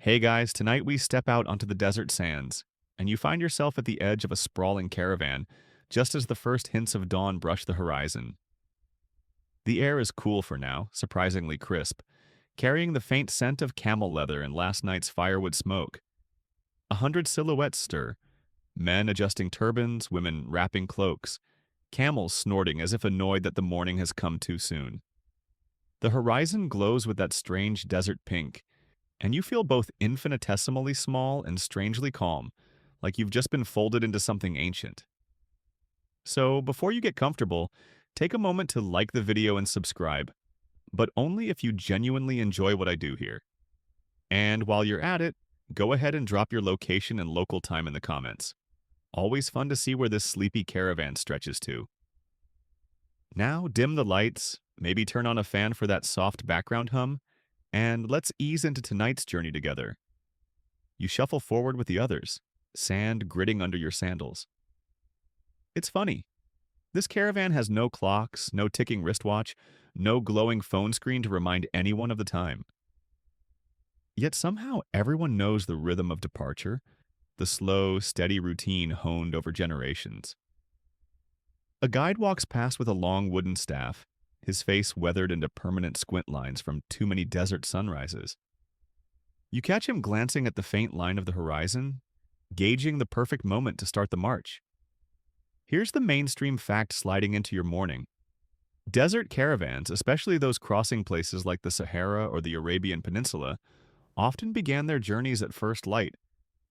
Hey guys, tonight we step out onto the desert sands, and you find yourself at the edge of a sprawling caravan just as the first hints of dawn brush the horizon. The air is cool for now, surprisingly crisp, carrying the faint scent of camel leather and last night's firewood smoke. 100 silhouettes stir, men adjusting turbans, women wrapping cloaks, camels snorting as if annoyed that the morning has come too soon. The horizon glows with that strange desert pink, and you feel both infinitesimally small and strangely calm, like you've just been folded into something ancient. So, before you get comfortable, take a moment to like the video and subscribe, but only if you genuinely enjoy what I do here. And while you're at it, go ahead and drop your location and local time in the comments. Always fun to see where this sleepy caravan stretches to. Now, dim the lights, maybe turn on a fan for that soft background hum, and let's ease into tonight's journey together. You shuffle forward with the others, sand gritting under your sandals. It's funny. This caravan has no clocks, no ticking wristwatch, no glowing phone screen to remind anyone of the time. Yet somehow everyone knows the rhythm of departure, the slow, steady routine honed over generations. A guide walks past with a long wooden staff, his face weathered into permanent squint lines from too many desert sunrises. You catch him glancing at the faint line of the horizon, gauging the perfect moment to start the march. Here's the mainstream fact sliding into your morning. Desert caravans, especially those crossing places like the Sahara or the Arabian Peninsula, often began their journeys at first light,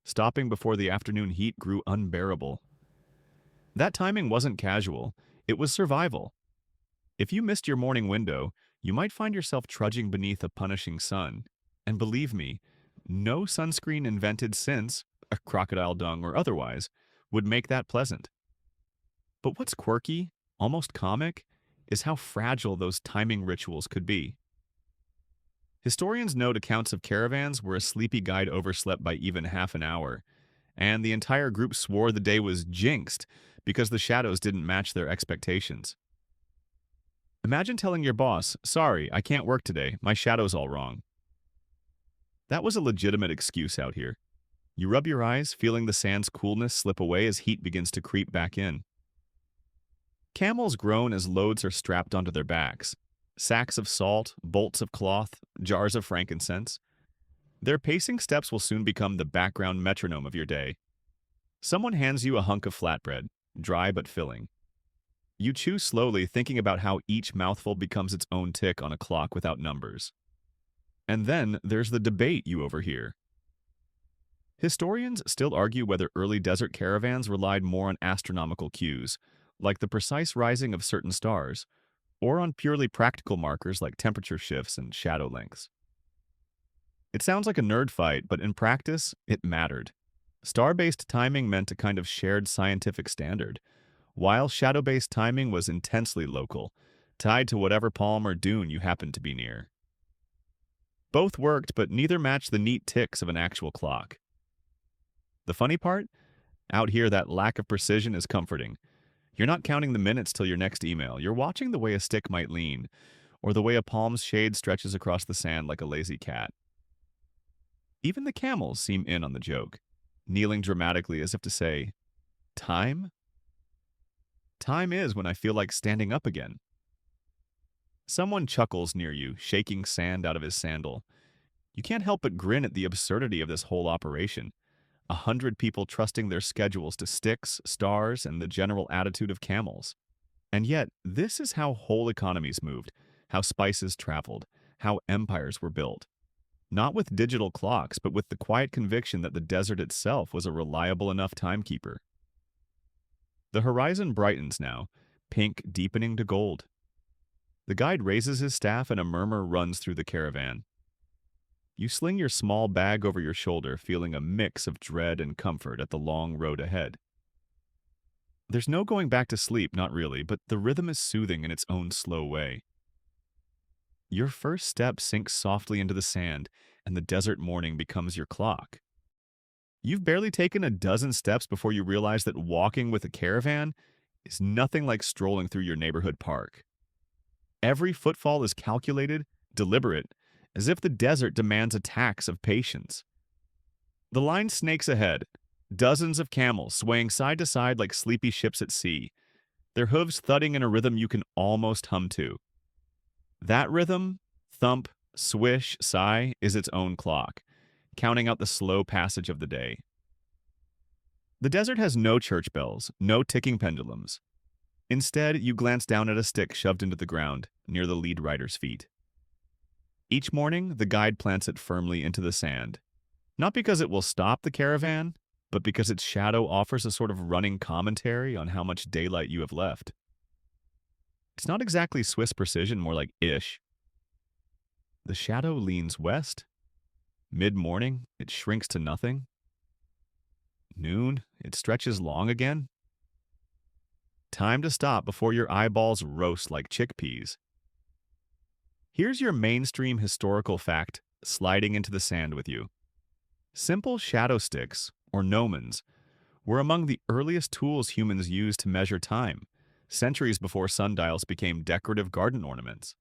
stopping before the afternoon heat grew unbearable. That timing wasn't casual, it was survival. If you missed your morning window, you might find yourself trudging beneath a punishing sun. And believe me, no sunscreen invented since, crocodile dung or otherwise, would make that pleasant. But what's quirky, almost comic, is how fragile those timing rituals could be. Historians note accounts of caravans where a sleepy guide overslept by even half an hour, and the entire group swore the day was jinxed because the shadows didn't match their expectations. Imagine telling your boss, "Sorry, I can't work today, my shadow's all wrong." That was a legitimate excuse out here. You rub your eyes, feeling the sand's coolness slip away as heat begins to creep back in. Camels groan as loads are strapped onto their backs. Sacks of salt, bolts of cloth, jars of frankincense. Their pacing steps will soon become the background metronome of your day. Someone hands you a hunk of flatbread, dry but filling. You chew slowly, thinking about how each mouthful becomes its own tick on a clock without numbers. And then there's the debate you overhear. Historians still argue whether early desert caravans relied more on astronomical cues, like the precise rising of certain stars, or on purely practical markers like temperature shifts and shadow lengths. It sounds like a nerd fight, but in practice, it mattered. Star-based timing meant a kind of shared scientific standard, while shadow-based timing was intensely local, tied to whatever palm or dune you happened to be near. Both worked, but neither matched the neat ticks of an actual clock. The funny part? Out here, that lack of precision is comforting. You're not counting the minutes till your next email. You're watching the way a stick might lean, or the way a palm's shade stretches across the sand like a lazy cat. Even the camels seem in on the joke, kneeling dramatically as if to say, "Time? Time is when I feel like standing up again." Someone chuckles near you, shaking sand out of his sandal. You can't help but grin at the absurdity of this whole operation. 100 people trusting their schedules to sticks, stars, and the general attitude of camels. And yet, this is how whole economies moved, how spices traveled, how empires were built. Not with digital clocks, but with the quiet conviction that the desert itself was a reliable enough timekeeper. The horizon brightens now, pink deepening to gold. The guide raises his staff and a murmur runs through the caravan. You sling your small bag over your shoulder, feeling a mix of dread and comfort at the long road ahead. There's no going back to sleep, not really, but the rhythm is soothing in its own slow way. Your first step sinks softly into the sand, and the desert morning becomes your clock. You've barely taken a dozen steps before you realize that walking with a caravan is nothing like strolling through your neighborhood park. Every footfall is calculated, deliberate, as if the desert demands a tax of patience. The line snakes ahead, dozens of camels swaying side to side like sleepy ships at sea, their hooves thudding in a rhythm you can almost hum to. That rhythm, thump, swish, sigh, is its own clock, counting out the slow passage of the day. The desert has no church bells, no ticking pendulums. Instead, you glance down at a stick shoved into the ground near the lead rider's feet. Each morning, the guide plants it firmly into the sand, not because it will stop the caravan, but because its shadow offers a sort of running commentary on how much daylight you have left. It's not exactly Swiss precision, more like ish. The shadow leans west. Mid-morning, it shrinks to nothing. Noon, it stretches long again. Time to stop before your eyeballs roast like chickpeas. Here's your mainstream historical fact sliding into the sand with you. Simple shadow sticks, or gnomons, were among the earliest tools humans used to measure time, centuries before sundials became decorative garden ornaments.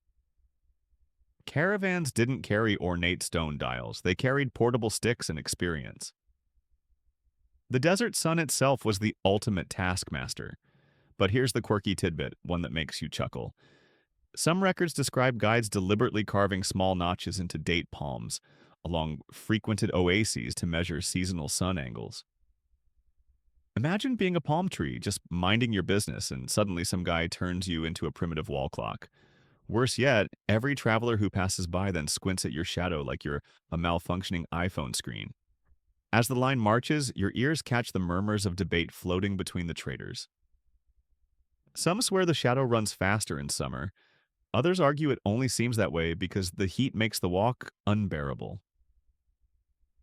Caravans didn't carry ornate stone dials, they carried portable sticks and experience. The desert sun itself was the ultimate taskmaster. But here's the quirky tidbit, one that makes you chuckle. Some records describe guides deliberately carving small notches into date palms along frequented oases to measure seasonal sun angles. Imagine being a palm tree, just minding your business, and suddenly some guy turns you into a primitive wall clock. Worse yet, every traveler who passes by then squints at your shadow like you're a malfunctioning iPhone screen. As the line marches, your ears catch the murmurs of debate floating between the traders. Some swear the shadow runs faster in summer. Others argue it only seems that way because the heat makes the walk unbearable.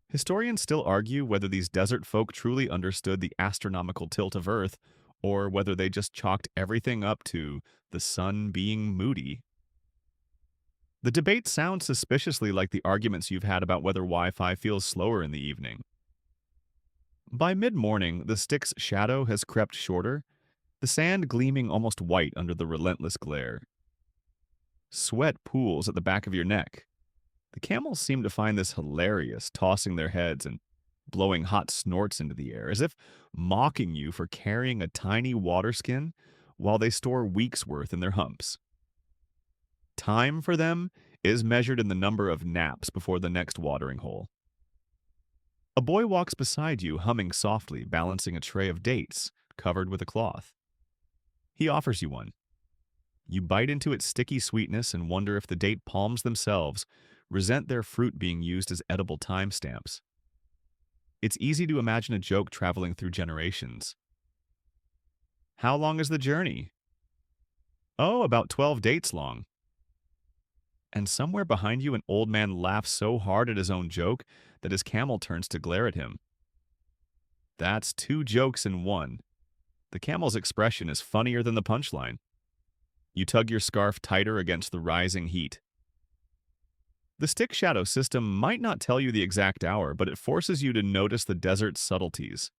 Historians still argue whether these desert folk truly understood the astronomical tilt of Earth, or whether they just chalked everything up to the sun being moody. The debate sounds suspiciously like the arguments you've had about whether Wi-Fi feels slower in the evening. By mid-morning, the stick's shadow has crept shorter, the sand gleaming almost white under the relentless glare. Sweat pools at the back of your neck. The camels seem to find this hilarious, tossing their heads and blowing hot snorts into the air, as if mocking you for carrying a tiny water skin while they store weeks' worth in their humps. Time for them is measured in the number of naps before the next watering hole. A boy walks beside you, humming softly, balancing a tray of dates covered with a cloth. He offers you one. You bite into its sticky sweetness and wonder if the date palms themselves resent their fruit being used as edible timestamps. It's easy to imagine a joke traveling through generations. How long is the journey? Oh, about 12 dates long. And somewhere behind you, an old man laughs so hard at his own joke that his camel turns to glare at him. That's two jokes in one. The camel's expression is funnier than the punchline. You tug your scarf tighter against the rising heat. The stick shadow system might not tell you the exact hour, but it forces you to notice the desert's subtleties.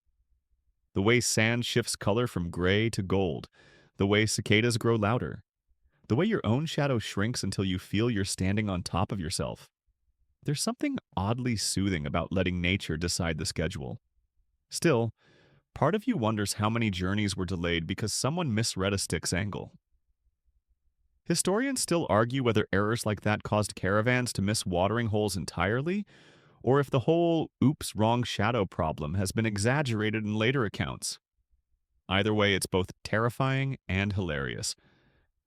The way sand shifts color from gray to gold, the way cicadas grow louder, the way your own shadow shrinks until you feel you're standing on top of yourself. There's something oddly soothing about letting nature decide the schedule. Still, part of you wonders how many journeys were delayed because someone misread a stick's angle. Historians still argue whether errors like that caused caravans to miss watering holes entirely, or if the whole oops, wrong shadow problem has been exaggerated in later accounts. Either way, it's both terrifying and hilarious,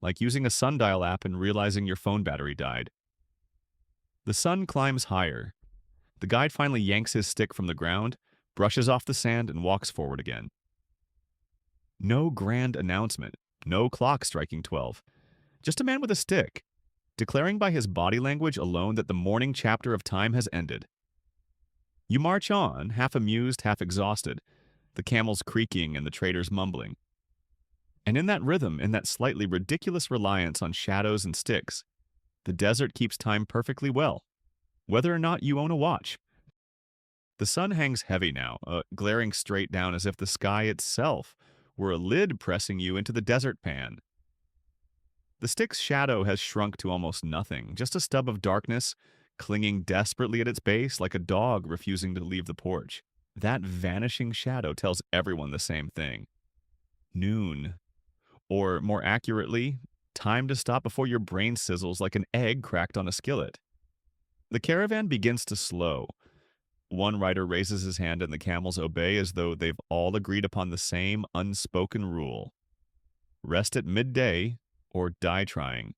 like using a sundial app and realizing your phone battery died. The sun climbs higher. The guide finally yanks his stick from the ground, brushes off the sand, and walks forward again. No grand announcement, no clock striking 12. Just a man with a stick, declaring by his body language alone that the morning chapter of time has ended. You march on, half amused, half exhausted, the camels creaking and the traders mumbling. And in that rhythm, in that slightly ridiculous reliance on shadows and sticks, the desert keeps time perfectly well, whether or not you own a watch. The sun hangs heavy now, glaring straight down as if the sky itself were a lid pressing you into the desert pan. The stick's shadow has shrunk to almost nothing, just a stub of darkness clinging desperately at its base like a dog refusing to leave the porch. That vanishing shadow tells everyone the same thing. Noon. Or, more accurately, time to stop before your brain sizzles like an egg cracked on a skillet. The caravan begins to slow. One rider raises his hand and the camels obey as though they've all agreed upon the same unspoken rule. Rest at midday or die trying.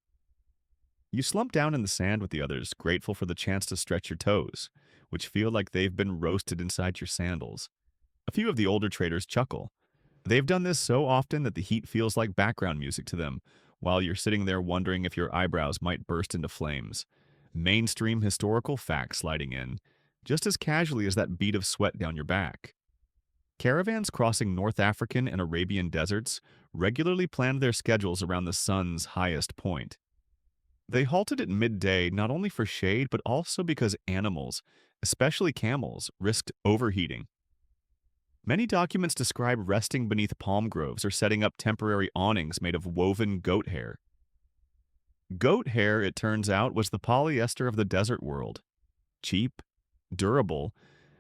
You slump down in the sand with the others, grateful for the chance to stretch your toes, which feel like they've been roasted inside your sandals. A few of the older traders chuckle. They've done this so often that the heat feels like background music to them, while you're sitting there wondering if your eyebrows might burst into flames. Mainstream historical facts sliding in, just as casually as that bead of sweat down your back. Caravans crossing North African and Arabian deserts regularly planned their schedules around the sun's highest point. They halted at midday not only for shade but also because animals, especially camels, risked overheating. Many documents describe resting beneath palm groves or setting up temporary awnings made of woven goat hair. Goat hair, it turns out, was the polyester of the desert world. Cheap, durable,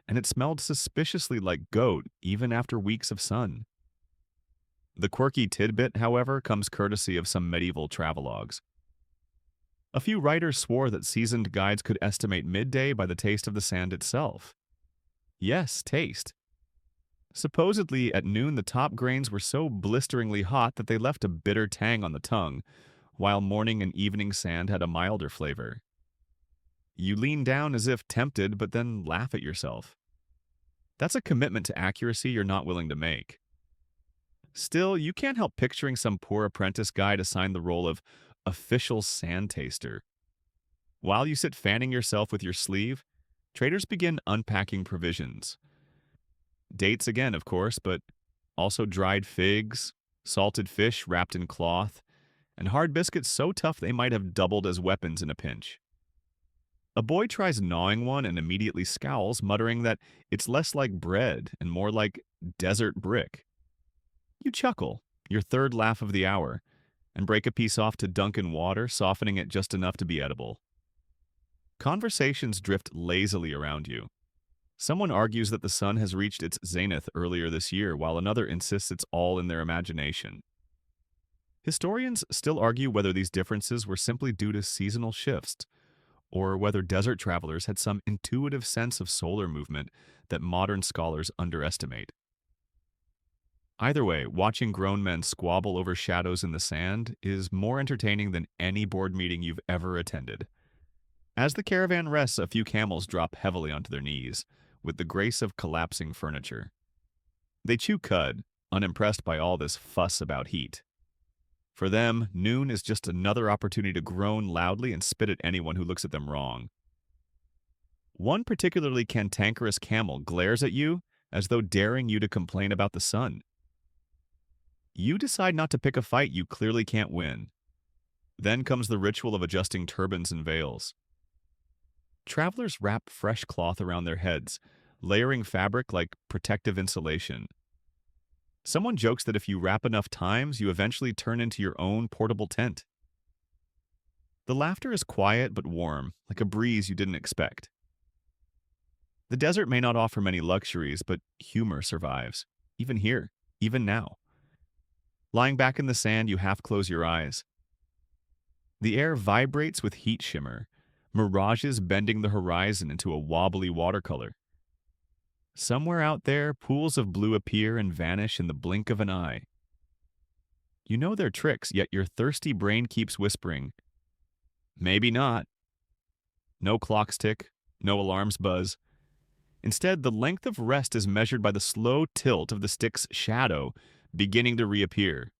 and it smelled suspiciously like goat even after weeks of sun. The quirky tidbit, however, comes courtesy of some medieval travelogues. A few writers swore that seasoned guides could estimate midday by the taste of the sand itself. Yes, taste. Supposedly, at noon the top grains were so blisteringly hot that they left a bitter tang on the tongue, while morning and evening sand had a milder flavor. You lean down as if tempted, but then laugh at yourself. That's a commitment to accuracy you're not willing to make. Still, you can't help picturing some poor apprentice guide assigned the role of official sand taster. While you sit fanning yourself with your sleeve, traders begin unpacking provisions. Dates again, of course, but also dried figs, salted fish wrapped in cloth, and hard biscuits so tough they might have doubled as weapons in a pinch. A boy tries gnawing one and immediately scowls, muttering that it's less like bread and more like desert brick. You chuckle, your third laugh of the hour, and break a piece off to dunk in water, softening it just enough to be edible. Conversations drift lazily around you. Someone argues that the sun has reached its zenith earlier this year, while another insists it's all in their imagination. Historians still argue whether these differences were simply due to seasonal shifts, or whether desert travelers had some intuitive sense of solar movement that modern scholars underestimate. Either way, watching grown men squabble over shadows in the sand is more entertaining than any board meeting you've ever attended. As the caravan rests, a few camels drop heavily onto their knees, with the grace of collapsing furniture. They chew cud, unimpressed by all this fuss about heat. For them, noon is just another opportunity to groan loudly and spit at anyone who looks at them wrong. One particularly cantankerous camel glares at you as though daring you to complain about the sun. You decide not to pick a fight you clearly can't win. Then comes the ritual of adjusting turbans and veils. Travelers wrap fresh cloth around their heads, layering fabric like protective insulation. Someone jokes that if you wrap enough times, you eventually turn into your own portable tent. The laughter is quiet but warm, like a breeze you didn't expect. The desert may not offer many luxuries, but humor survives, even here, even now. Lying back in the sand, you half close your eyes. The air vibrates with heat shimmer, mirages bending the horizon into a wobbly watercolor. Somewhere out there, pools of blue appear and vanish in the blink of an eye. You know their tricks, yet your thirsty brain keeps whispering, maybe not. No clocks tick, no alarms buzz. Instead, the length of rest is measured by the slow tilt of the stick's shadow beginning to reappear.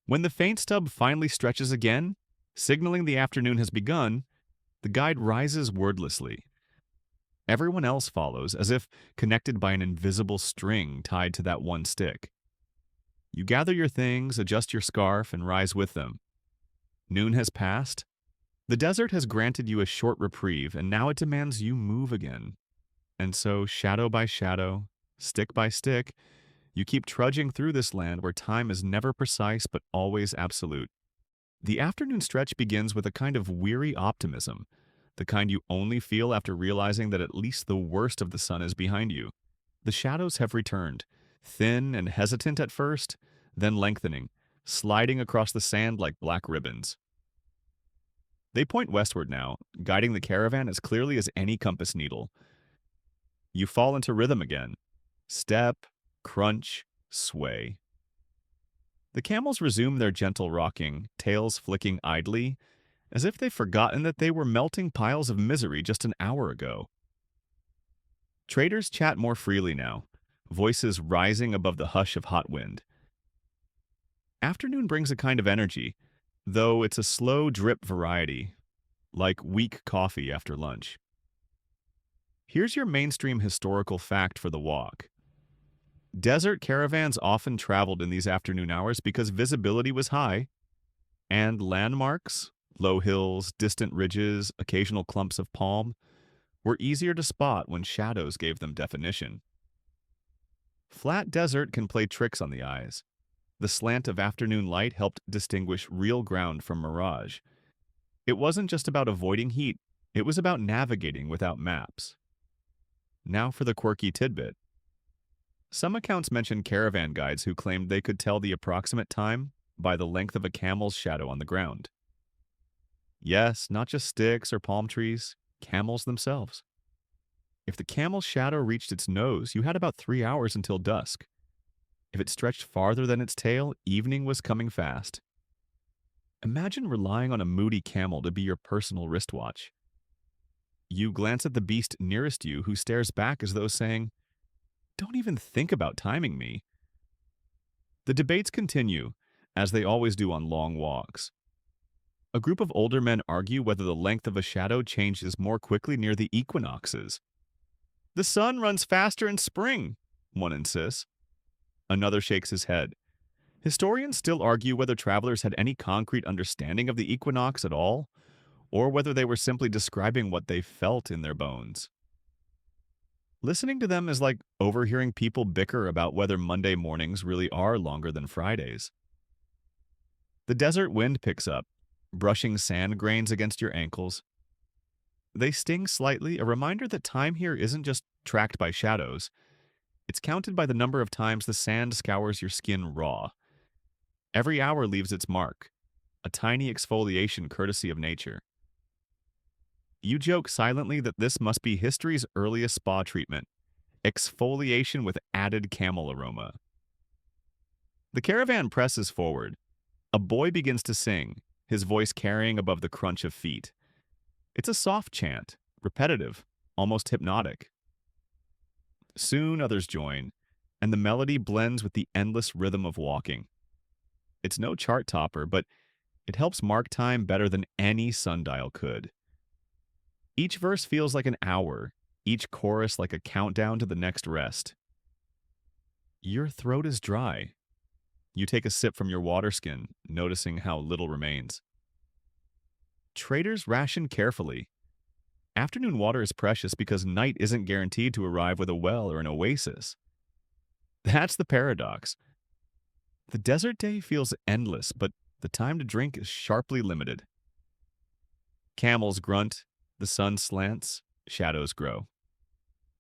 When the faint stub finally stretches again, signaling the afternoon has begun, the guide rises wordlessly. Everyone else follows, as if connected by an invisible string tied to that one stick. You gather your things, adjust your scarf, and rise with them. Noon has passed. The desert has granted you a short reprieve, and now it demands you move again. And so, shadow by shadow, stick by stick, you keep trudging through this land where time is never precise but always absolute. The afternoon stretch begins with a kind of weary optimism, the kind you only feel after realizing that at least the worst of the sun is behind you. The shadows have returned, thin and hesitant at first, then lengthening, sliding across the sand like black ribbons. They point westward now, guiding the caravan as clearly as any compass needle. You fall into rhythm again. Step, crunch, sway. The camels resume their gentle rocking, tails flicking idly, as if they've forgotten that they were melting piles of misery just an hour ago. Traders chat more freely now, voices rising above the hush of hot wind. Afternoon brings a kind of energy, though it's a slow drip variety, like weak coffee after lunch. Here's your mainstream historical fact for the walk. Desert caravans often traveled in these afternoon hours because visibility was high, and landmarks, low hills, distant ridges, occasional clumps of palm, were easier to spot when shadows gave them definition. Flat desert can play tricks on the eyes. The slant of afternoon light helped distinguish real ground from mirage. It wasn't just about avoiding heat, it was about navigating without maps. Now for the quirky tidbit. Some accounts mention caravan guides who claimed they could tell the approximate time by the length of a camel's shadow on the ground. Yes, not just sticks or palm trees, camels themselves. If the camel's shadow reached its nose, you had about 3 hours until dusk. If it stretched farther than its tail, evening was coming fast. Imagine relying on a moody camel to be your personal wristwatch. You glance at the beast nearest you, who stares back as though saying, "Don't even think about timing me." The debates continue, as they always do on long walks. A group of older men argue whether the length of a shadow changes more quickly near the equinoxes. "The sun runs faster in spring," one insists. Another shakes his head. Historians still argue whether travelers had any concrete understanding of the equinox at all, or whether they were simply describing what they felt in their bones. Listening to them is like overhearing people bicker about whether Monday mornings really are longer than Fridays. The desert wind picks up, brushing sand grains against your ankles. They sting slightly, a reminder that time here isn't just tracked by shadows. It's counted by the number of times the sand scours your skin raw. Every hour leaves its mark, a tiny exfoliation courtesy of nature. You joke silently that this must be history's earliest spa treatment, exfoliation with added camel aroma. The caravan presses forward. A boy begins to sing, his voice carrying above the crunch of feet. It's a soft chant, repetitive, almost hypnotic. Soon others join, and the melody blends with the endless rhythm of walking. It's no chart topper, but it helps mark time better than any sundial could. Each verse feels like an hour, each chorus like a countdown to the next rest. Your throat is dry. You take a sip from your water skin, noticing how little remains. Traders ration carefully. Afternoon water is precious because night isn't guaranteed to arrive with a well or an oasis. That's the paradox. The desert day feels endless, but the time to drink is sharply limited. Camels grunt, the sun slants, shadows grow.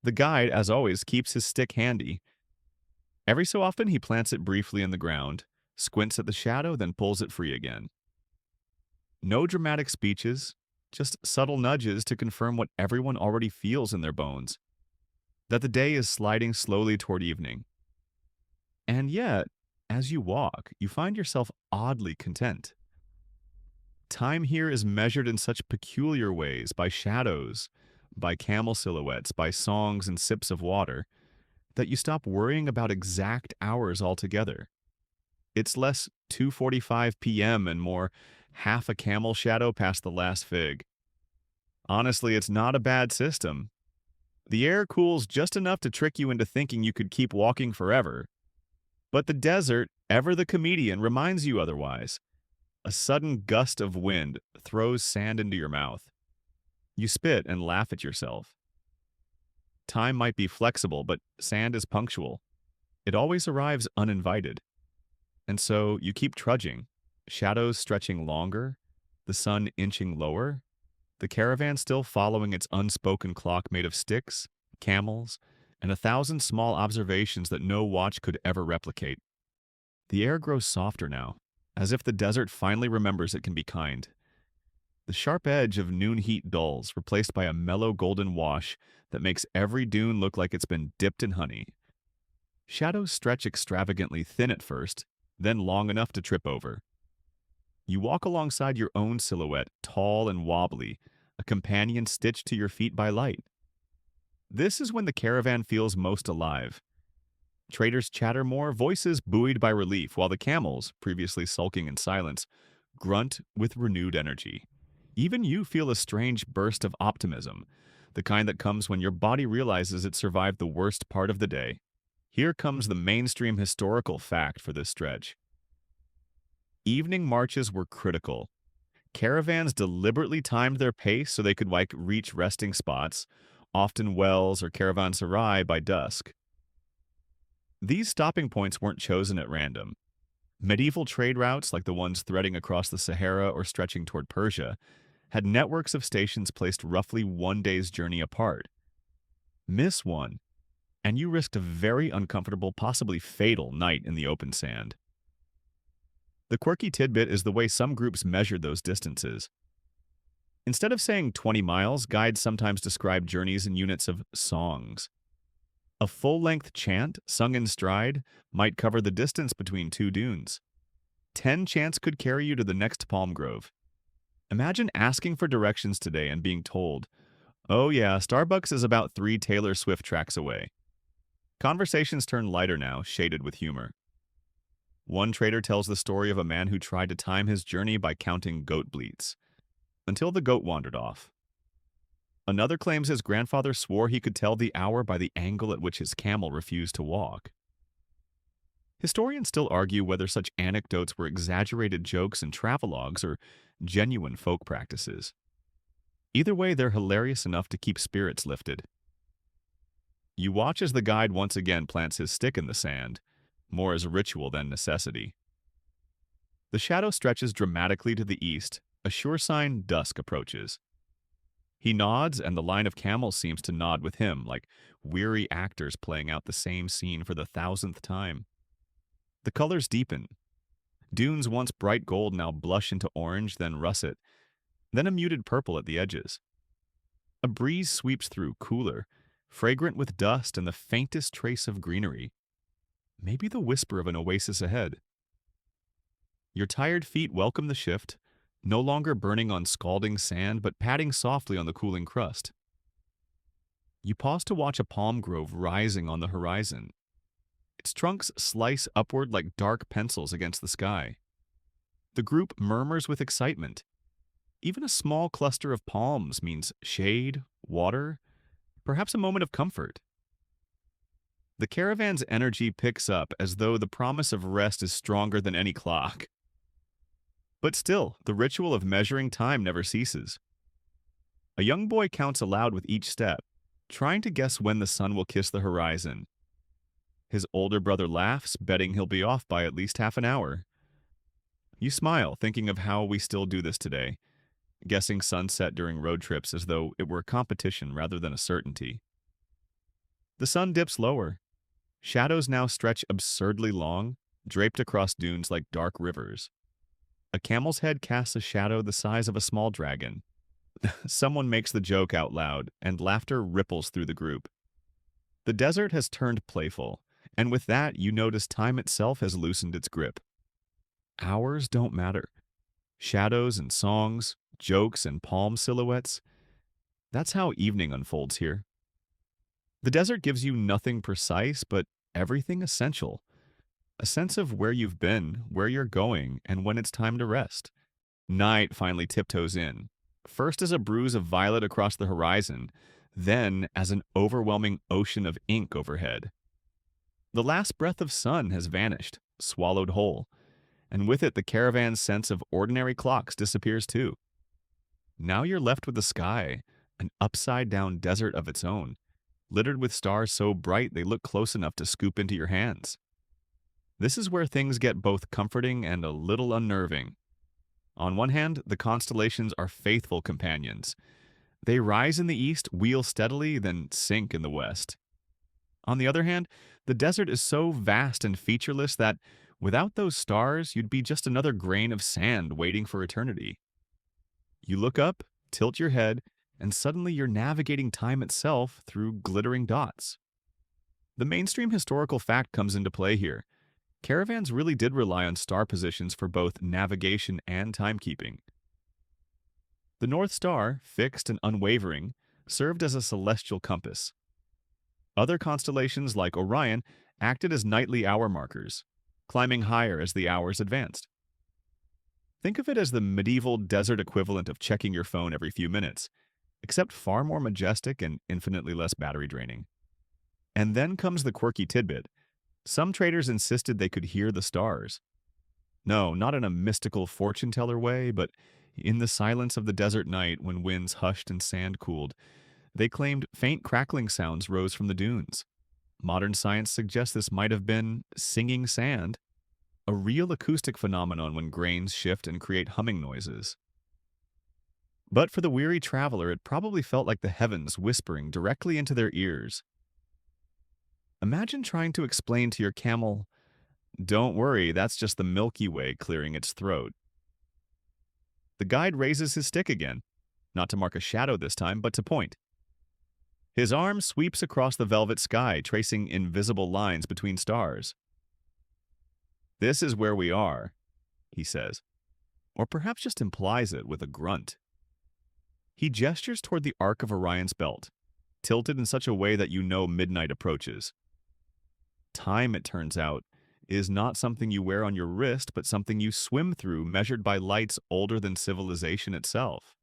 The guide, as always, keeps his stick handy. Every so often he plants it briefly in the ground, squints at the shadow, then pulls it free again. No dramatic speeches, just subtle nudges to confirm what everyone already feels in their bones, that the day is sliding slowly toward evening. And yet, as you walk, you find yourself oddly content. Time here is measured in such peculiar ways, by shadows, by camel silhouettes, by songs and sips of water, that you stop worrying about exact hours altogether. It's less 2:45 p.m. and more half a camel shadow past the last fig. Honestly, it's not a bad system. The air cools just enough to trick you into thinking you could keep walking forever. But the desert, ever the comedian, reminds you otherwise. A sudden gust of wind throws sand into your mouth. You spit and laugh at yourself. Time might be flexible, but sand is punctual. It always arrives uninvited. And so you keep trudging, shadows stretching longer, the sun inching lower, the caravan still following its unspoken clock made of sticks, camels, and 1,000 small observations that no watch could ever replicate. The air grows softer now, as if the desert finally remembers it can be kind. The sharp edge of noon heat dulls, replaced by a mellow golden wash that makes every dune look like it's been dipped in honey. Shadows stretch extravagantly thin at first, then long enough to trip over. You walk alongside your own silhouette, tall and wobbly, a companion stitched to your feet by light. This is when the caravan feels most alive. Traders chatter more, voices buoyed by relief, while the camels, previously sulking in silence, grunt with renewed energy. Even you feel a strange burst of optimism, the kind that comes when your body realizes it survived the worst part of the day. Here comes the mainstream historical fact for this stretch. Evening marches were critical. Caravans deliberately timed their pace so they could reach resting spots, often wells or caravanserai, by dusk. These stopping points weren't chosen at random. Medieval trade routes, like the ones threading across the Sahara or stretching toward Persia, had networks of stations placed roughly one day's journey apart. Miss one, and you risked a very uncomfortable, possibly fatal night in the open sand. The quirky tidbit is the way some groups measured those distances. Instead of saying 20 miles, guides sometimes describe journeys in units of songs. A full-length chant, sung in stride, might cover the distance between two dunes. 10 chants could carry you to the next palm grove. Imagine asking for directions today and being told, "Oh yeah, Starbucks is about 3 Taylor Swift tracks away." Conversations turn lighter now, shaded with humor. One trader tells the story of a man who tried to time his journey by counting goat bleats, until the goat wandered off. Another claims his grandfather swore he could tell the hour by the angle at which his camel refused to walk. Historians still argue whether such anecdotes were exaggerated jokes and travelogues or genuine folk practices. Either way, they're hilarious enough to keep spirits lifted. You watch as the guide once again plants his stick in the sand, more as a ritual than necessity. The shadow stretches dramatically to the east, a sure sign dusk approaches. He nods, and the line of camels seems to nod with him, like weary actors playing out the same scene for the 1,000th time. The colors deepen. Dunes once bright gold now blush into orange, then russet, then a muted purple at the edges. A breeze sweeps through, cooler, fragrant with dust and the faintest trace of greenery. Maybe the whisper of an oasis ahead. Your tired feet welcome the shift, no longer burning on scalding sand, but padding softly on the cooling crust. You pause to watch a palm grove rising on the horizon. Its trunks slice upward like dark pencils against the sky. The group murmurs with excitement. Even a small cluster of palms means shade, water, perhaps a moment of comfort. The caravan's energy picks up as though the promise of rest is stronger than any clock. But still, the ritual of measuring time never ceases. A young boy counts aloud with each step, trying to guess when the sun will kiss the horizon. His older brother laughs, betting he'll be off by at least half an hour. You smile, thinking of how we still do this today, guessing sunset during road trips as though it were a competition rather than a certainty. The sun dips lower. Shadows now stretch absurdly long, draped across dunes like dark rivers. A camel's head casts a shadow the size of a small dragon. Someone makes the joke out loud, and laughter ripples through the group. The desert has turned playful, and with that you notice time itself has loosened its grip. Hours don't matter. Shadows and songs, jokes and palm silhouettes. That's how evening unfolds here. The desert gives you nothing precise, but everything essential. A sense of where you've been, where you're going, and when it's time to rest. Night finally tiptoes in, first as a bruise of violet across the horizon, then as an overwhelming ocean of ink overhead. The last breath of sun has vanished, swallowed whole, and with it the caravan's sense of ordinary clocks disappears too. Now you're left with the sky, an upside-down desert of its own, littered with stars so bright they look close enough to scoop into your hands. This is where things get both comforting and a little unnerving. On one hand, the constellations are faithful companions. They rise in the east, wheel steadily, then sink in the west. On the other hand, the desert is so vast and featureless that without those stars, you'd be just another grain of sand waiting for eternity. You look up, tilt your head, and suddenly you're navigating time itself through glittering dots. The mainstream historical fact comes into play here. Caravans really did rely on star positions for both navigation and timekeeping. The North Star, fixed and unwavering, served as a celestial compass. Other constellations, like Orion, acted as nightly hour markers, climbing higher as the hours advanced. Think of it as the medieval desert equivalent of checking your phone every few minutes, except far more majestic and infinitely less battery draining. And then comes the quirky tidbit. Some traders insisted they could hear the stars. No, not in a mystical fortune teller way, but in the silence of the desert night when winds hushed and sand cooled. They claimed faint crackling sounds rose from the dunes. Modern science suggests this might have been singing sand, a real acoustic phenomenon when grains shift and create humming noises. But for the weary traveler, it probably felt like the heavens whispering directly into their ears. Imagine trying to explain to your camel, "Don't worry, that's just the Milky Way clearing its throat." The guide raises his stick again, not to mark a shadow this time, but to point. His arm sweeps across the velvet sky, tracing invisible lines between stars. "This is where we are," he says, or perhaps just implies it with a grunt. He gestures toward the arc of Orion's belt, tilted in such a way that you know midnight approaches. Time, it turns out, is not something you wear on your wrist, but something you swim through, measured by lights older than civilization itself.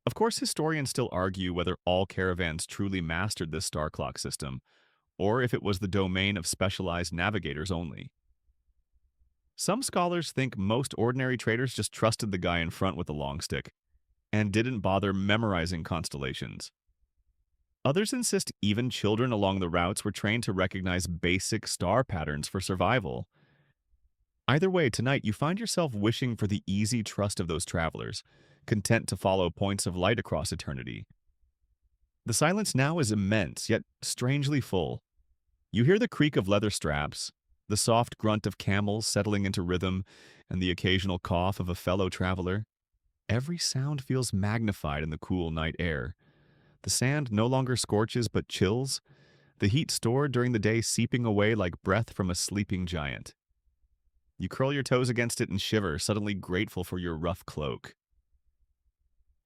Of course, historians still argue whether all caravans truly mastered this star clock system, or if it was the domain of specialized navigators only. Some scholars think most ordinary traders just trusted the guy in front with the long stick, and didn't bother memorizing constellations. Others insist even children along the routes were trained to recognize basic star patterns for survival. Either way, tonight you find yourself wishing for the easy trust of those travelers, content to follow points of light across eternity. The silence now is immense, yet strangely full. You hear the creak of leather straps, the soft grunt of camels settling into rhythm, and the occasional cough of a fellow traveler. Every sound feels magnified in the cool night air. The sand no longer scorches but chills, the heat stored during the day seeping away like breath from a sleeping giant. You curl your toes against it and shiver, suddenly grateful for your rough cloak.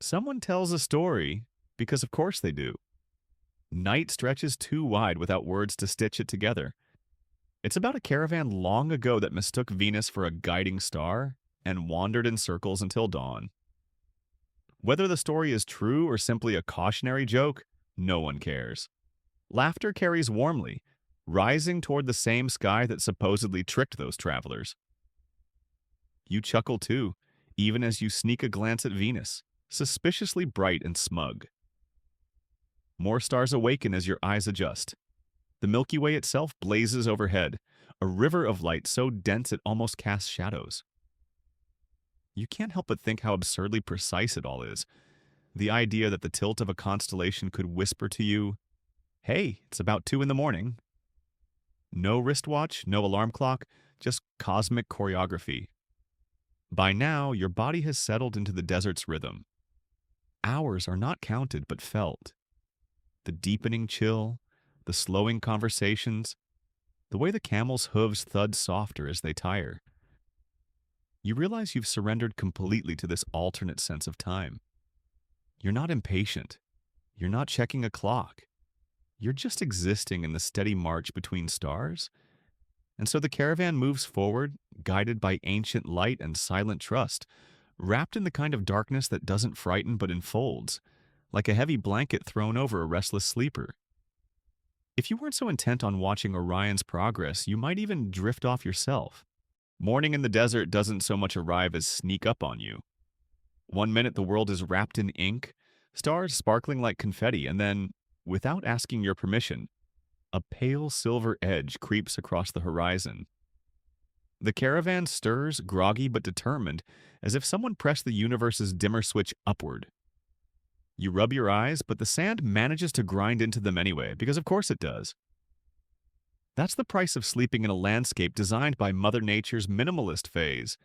Someone tells a story, because of course they do. Night stretches too wide without words to stitch it together. It's about a caravan long ago that mistook Venus for a guiding star and wandered in circles until dawn. Whether the story is true or simply a cautionary joke, no one cares. Laughter carries warmly, rising toward the same sky that supposedly tricked those travelers. You chuckle too, even as you sneak a glance at Venus, suspiciously bright and smug. More stars awaken as your eyes adjust. The Milky Way itself blazes overhead, a river of light so dense it almost casts shadows. You can't help but think how absurdly precise it all is. The idea that the tilt of a constellation could whisper to you, "Hey, it's about 2 in the morning." No wristwatch, no alarm clock, just cosmic choreography. By now, your body has settled into the desert's rhythm. Hours are not counted but felt. The deepening chill, the slowing conversations, the way the camel's hooves thud softer as they tire. You realize you've surrendered completely to this alternate sense of time. You're not impatient. You're not checking a clock. You're just existing in the steady march between stars. And so the caravan moves forward, guided by ancient light and silent trust, wrapped in the kind of darkness that doesn't frighten but enfolds, like a heavy blanket thrown over a restless sleeper. If you weren't so intent on watching Orion's progress, you might even drift off yourself. Morning in the desert doesn't so much arrive as sneak up on you. One minute the world is wrapped in ink, stars sparkling like confetti, and then, without asking your permission, a pale silver edge creeps across the horizon. The caravan stirs, groggy but determined, as if someone pressed the universe's dimmer switch upward. You rub your eyes, but the sand manages to grind into them anyway, because of course it does. That's the price of sleeping in a landscape designed by Mother Nature's minimalist phase.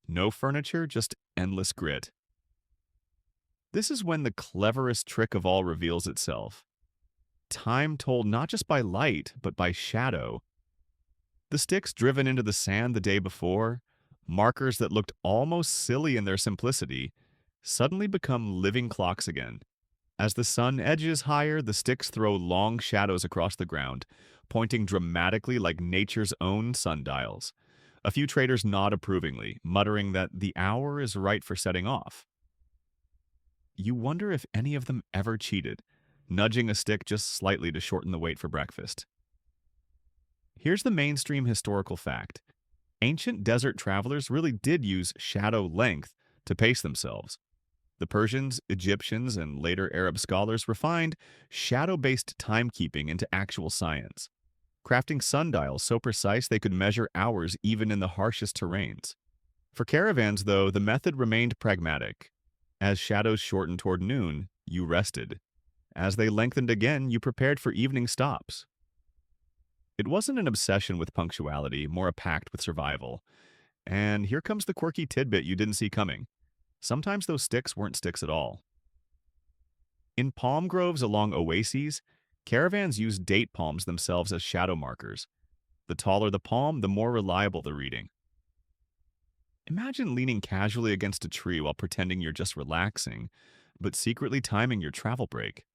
No furniture, just endless grit. This is when the cleverest trick of all reveals itself. Time told not just by light, but by shadow. The sticks driven into the sand the day before, markers that looked almost silly in their simplicity, suddenly become living clocks again. As the sun edges higher, the sticks throw long shadows across the ground, pointing dramatically like nature's own sundials. A few traders nod approvingly, muttering that the hour is right for setting off. You wonder if any of them ever cheated, nudging a stick just slightly to shorten the wait for breakfast. Here's the mainstream historical fact. Ancient desert travelers really did use shadow length to pace themselves. The Persians, Egyptians, and later Arab scholars refined shadow-based timekeeping into actual science, crafting sundials so precise they could measure hours even in the harshest terrains. For caravans, though, the method remained pragmatic. As shadows shortened toward noon, you rested. As they lengthened again, you prepared for evening stops. It wasn't an obsession with punctuality, more a pact with survival. And here comes the quirky tidbit you didn't see coming. Sometimes those sticks weren't sticks at all. In palm groves along oases, caravans used date palms themselves as shadow markers. The taller the palm, the more reliable the reading. Imagine leaning casually against a tree while pretending you're just relaxing, but secretly timing your travel break.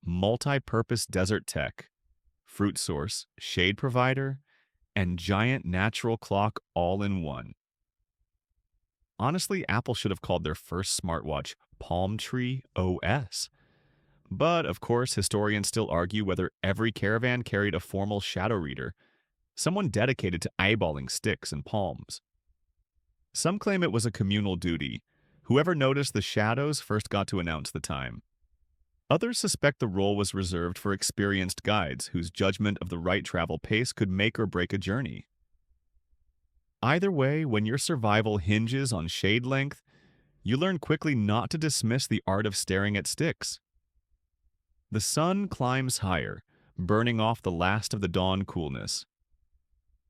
Multi-purpose desert tech, fruit source, shade provider, and giant natural clock all in one. Honestly, Apple should have called their first smartwatch Palm Tree OS. But, of course, historians still argue whether every caravan carried a formal shadow reader, someone dedicated to eyeballing sticks and palms. Some claim it was a communal duty. Whoever noticed the shadows first got to announce the time. Others suspect the role was reserved for experienced guides whose judgment of the right travel pace could make or break a journey. Either way, when your survival hinges on shade length, you learn quickly not to dismiss the art of staring at sticks. The sun climbs higher, burning off the last of the dawn coolness.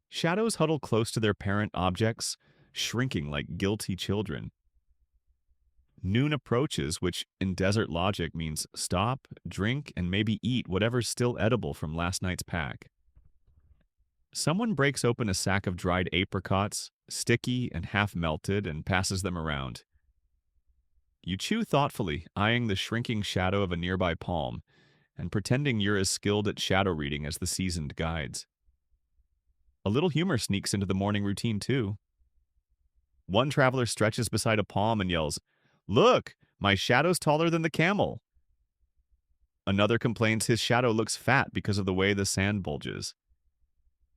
Shadows huddle close to their parent objects, shrinking like guilty children. Noon approaches, which in desert logic means stop, drink, and maybe eat whatever's still edible from last night's pack. Someone breaks open a sack of dried apricots, sticky and half-melted, and passes them around. You chew thoughtfully, eyeing the shrinking shadow of a nearby palm, and pretending you're as skilled at shadow reading as the seasoned guides. A little humor sneaks into the morning routine, too. One traveler stretches beside a palm and yells, "Look, my shadow's taller than the camel." Another complains his shadow looks fat because of the way the sand bulges.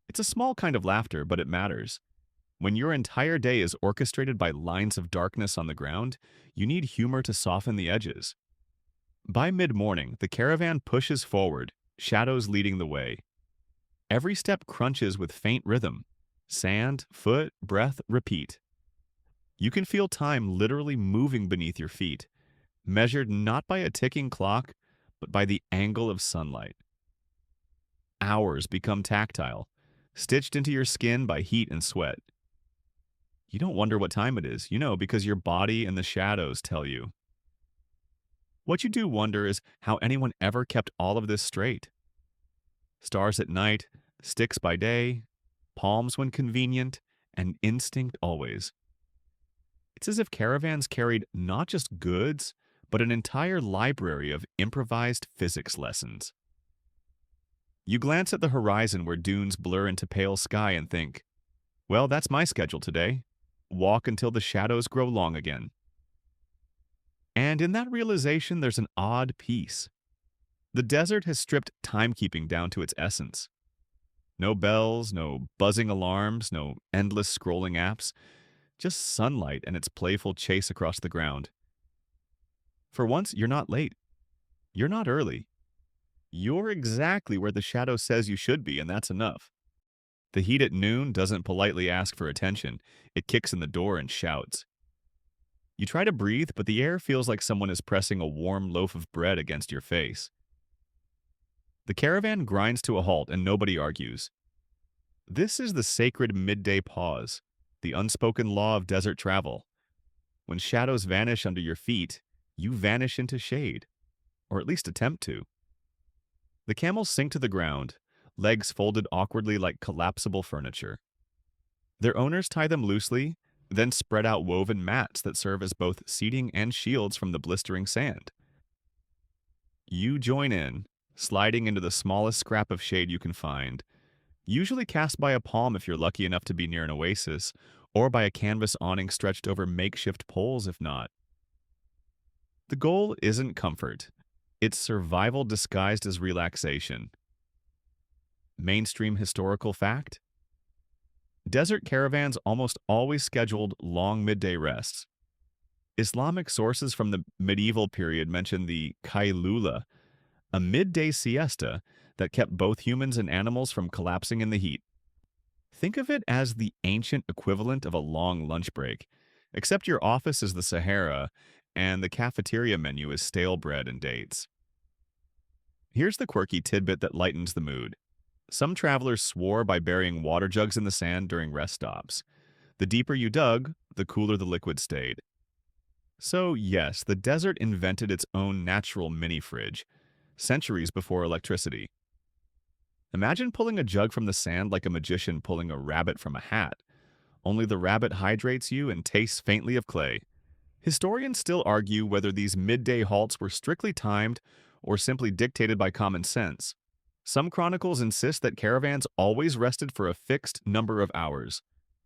It's a small kind of laughter, but it matters. When your entire day is orchestrated by lines of darkness on the ground, you need humor to soften the edges. By mid-morning, the caravan pushes forward, shadows leading the way. Every step crunches with faint rhythm. Sand, foot, breath, repeat. You can feel time literally moving beneath your feet, measured not by a ticking clock, but by the angle of sunlight. Hours become tactile, stitched into your skin by heat and sweat. You don't wonder what time it is, you know, because your body and the shadows tell you. What you do wonder is how anyone ever kept all of this straight. Stars at night, sticks by day, palms when convenient, and instinct always. It's as if caravans carried not just goods, but an entire library of improvised physics lessons. You glance at the horizon where dunes blur into pale sky and think, well, that's my schedule today. Walk until the shadows grow long again. And in that realization, there's an odd peace. The desert has stripped timekeeping down to its essence. No bells, no buzzing alarms, no endless scrolling apps, just sunlight and its playful chase across the ground. For once, you're not late. You're not early. You're exactly where the shadow says you should be, and that's enough. The heat at noon doesn't politely ask for attention. It kicks in the door and shouts. You try to breathe, but the air feels like someone is pressing a warm loaf of bread against your face. The caravan grinds to a halt and nobody argues. This is the sacred midday pause, the unspoken law of desert travel. When shadows vanish under your feet, you vanish into shade, or at least attempt to. The camels sink to the ground, legs folded awkwardly like collapsible furniture. Their owners tie them loosely, then spread out woven mats that serve as both seating and shields from the blistering sand. You join in, sliding into the smallest scrap of shade you can find, usually cast by a palm if you're lucky enough to be near an oasis, or by a canvas awning stretched over makeshift poles if not. The goal isn't comfort. It's survival disguised as relaxation. Mainstream historical fact? Desert caravans almost always scheduled long midday rests. Islamic sources from the medieval period mention the kailula, a midday siesta that kept both humans and animals from collapsing in the heat. Think of it as the ancient equivalent of a long lunch break, except your office is the Sahara and the cafeteria menu is stale bread and dates. Here's the quirky tidbit that lightens the mood. Some travelers swore by burying water jugs in the sand during rest stops. The deeper you dug, the cooler the liquid stayed. So yes, the desert invented its own natural mini-fridge, centuries before electricity. Imagine pulling a jug from the sand like a magician pulling a rabbit from a hat. Only the rabbit hydrates you and tastes faintly of clay. Historians still argue whether these midday halts were strictly timed or simply dictated by common sense. Some chronicles insist that caravans always rested for a fixed number of hours,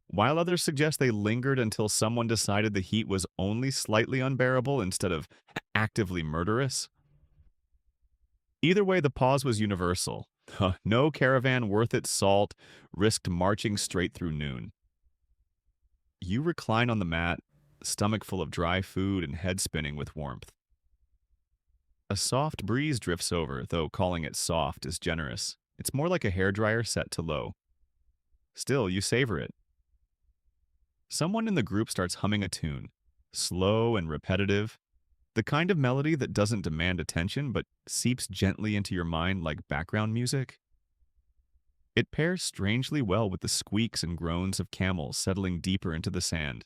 while others suggest they lingered until someone decided the heat was only slightly unbearable instead of actively murderous. Either way, the pause was universal. No caravan worth its salt risked marching straight through noon. You recline on the mat, stomach full of dry food and head spinning with warmth. A soft breeze drifts over, though calling it soft is generous. It's more like a hairdryer set to low. Still, you savor it. Someone in the group starts humming a tune, slow and repetitive, the kind of melody that doesn't demand attention but seeps gently into your mind like background music. It pairs strangely well with the squeaks and groans of camels settling deeper into the sand.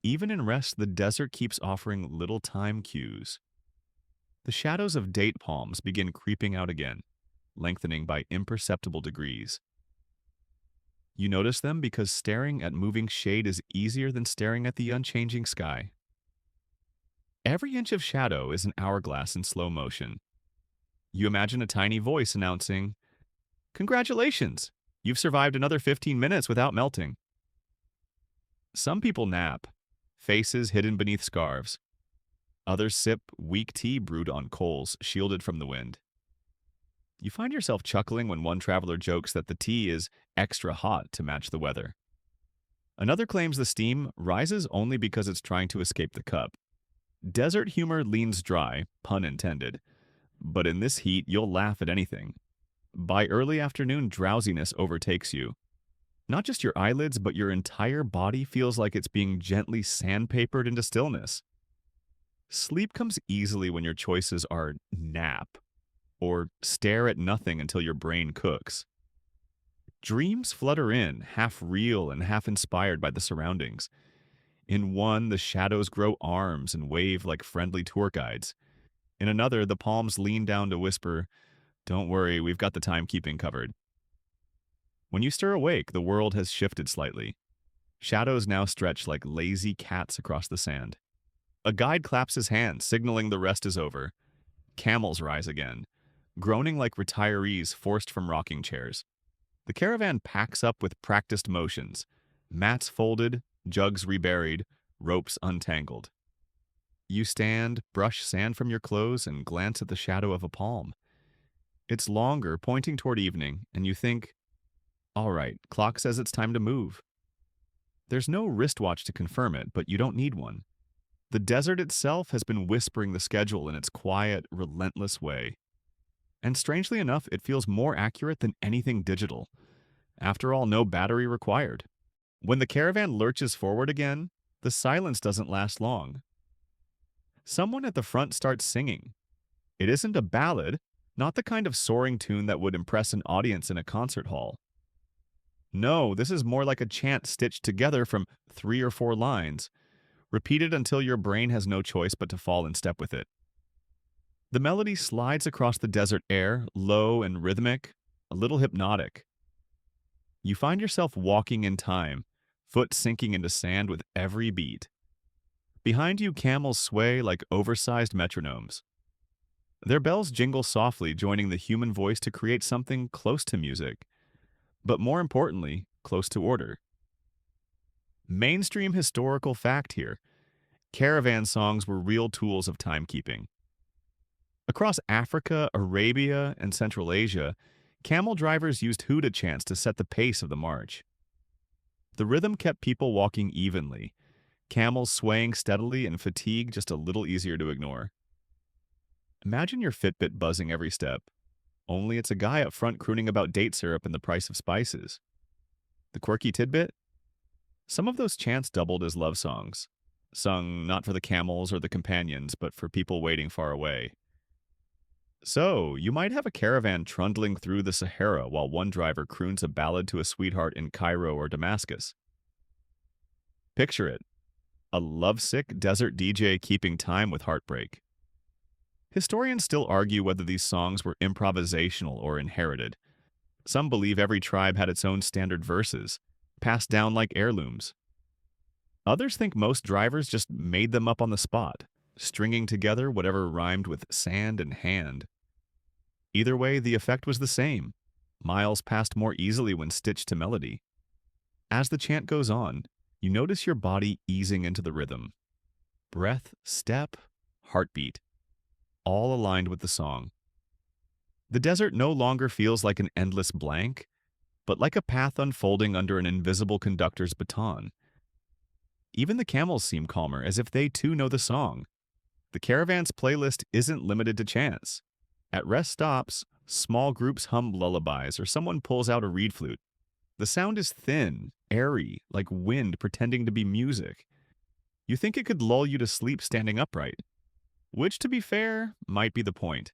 Even in rest, the desert keeps offering little time cues. The shadows of date palms begin creeping out again, lengthening by imperceptible degrees. You notice them because staring at moving shade is easier than staring at the unchanging sky. Every inch of shadow is an hourglass in slow motion. You imagine a tiny voice announcing, "Congratulations! You've survived another 15 minutes without melting." Some people nap, faces hidden beneath scarves. Others sip weak tea brewed on coals, shielded from the wind. You find yourself chuckling when one traveler jokes that the tea is extra hot to match the weather. Another claims the steam rises only because it's trying to escape the cup. Desert humor leans dry, pun intended, but in this heat you'll laugh at anything. By early afternoon, drowsiness overtakes you. Not just your eyelids, but your entire body feels like it's being gently sandpapered into stillness. Sleep comes easily when your choices are nap or stare at nothing until your brain cooks. Dreams flutter in, half real and half inspired by the surroundings. In one, the shadows grow arms and wave like friendly tour guides. In another, the palms lean down to whisper, "Don't worry, we've got the timekeeping covered." When you stir awake, the world has shifted slightly. Shadows now stretch like lazy cats across the sand. A guide claps his hands, signaling the rest is over. Camels rise again, groaning like retirees forced from rocking chairs. The caravan packs up with practiced motions, mats folded, jugs reburied, ropes untangled. You stand, brush sand from your clothes, and glance at the shadow of a palm. It's longer, pointing toward evening, and you think, all right, clock says it's time to move. There's no wristwatch to confirm it, but you don't need one. The desert itself has been whispering the schedule in its quiet, relentless way. And strangely enough, it feels more accurate than anything digital. After all, no battery required. When the caravan lurches forward again, the silence doesn't last long. Someone at the front starts singing. It isn't a ballad, not the kind of soaring tune that would impress an audience in a concert hall. No, this is more like a chant stitched together from 3 or 4 lines, repeated until your brain has no choice but to fall in step with it. The melody slides across the desert air, low and rhythmic, a little hypnotic. You find yourself walking in time, foot sinking into sand with every beat. Behind you, camels sway like oversized metronomes. Their bells jingle softly, joining the human voice to create something close to music, but more importantly, close to order. Mainstream historical fact here: caravan songs were real tools of timekeeping. Across Africa, Arabia, and Central Asia, camel drivers used huda chants to set the pace of the march. The rhythm kept people walking evenly, camels swaying steadily and fatigue just a little easier to ignore. Imagine your Fitbit buzzing every step, only it's a guy up front crooning about date syrup and the price of spices. The quirky tidbit? Some of those chants doubled as love songs, sung not for the camels or the companions, but for people waiting far away. So, you might have a caravan trundling through the Sahara while one driver croons a ballad to a sweetheart in Cairo or Damascus. Picture it: a lovesick desert DJ keeping time with heartbreak. Historians still argue whether these songs were improvisational or inherited. Some believe every tribe had its own standard verses, passed down like heirlooms. Others think most drivers just made them up on the spot, stringing together whatever rhymed with sand and hand. Either way, the effect was the same. Miles passed more easily when stitched to melody. As the chant goes on, you notice your body easing into the rhythm. Breath, step, heartbeat, all aligned with the song. The desert no longer feels like an endless blank, but like a path unfolding under an invisible conductor's baton. Even the camels seem calmer, as if they too know the song. The caravan's playlist isn't limited to chants. At rest stops, small groups hum lullabies or someone pulls out a reed flute. The sound is thin, airy, like wind pretending to be music. You think it could lull you to sleep standing upright, which, to be fair, might be the point.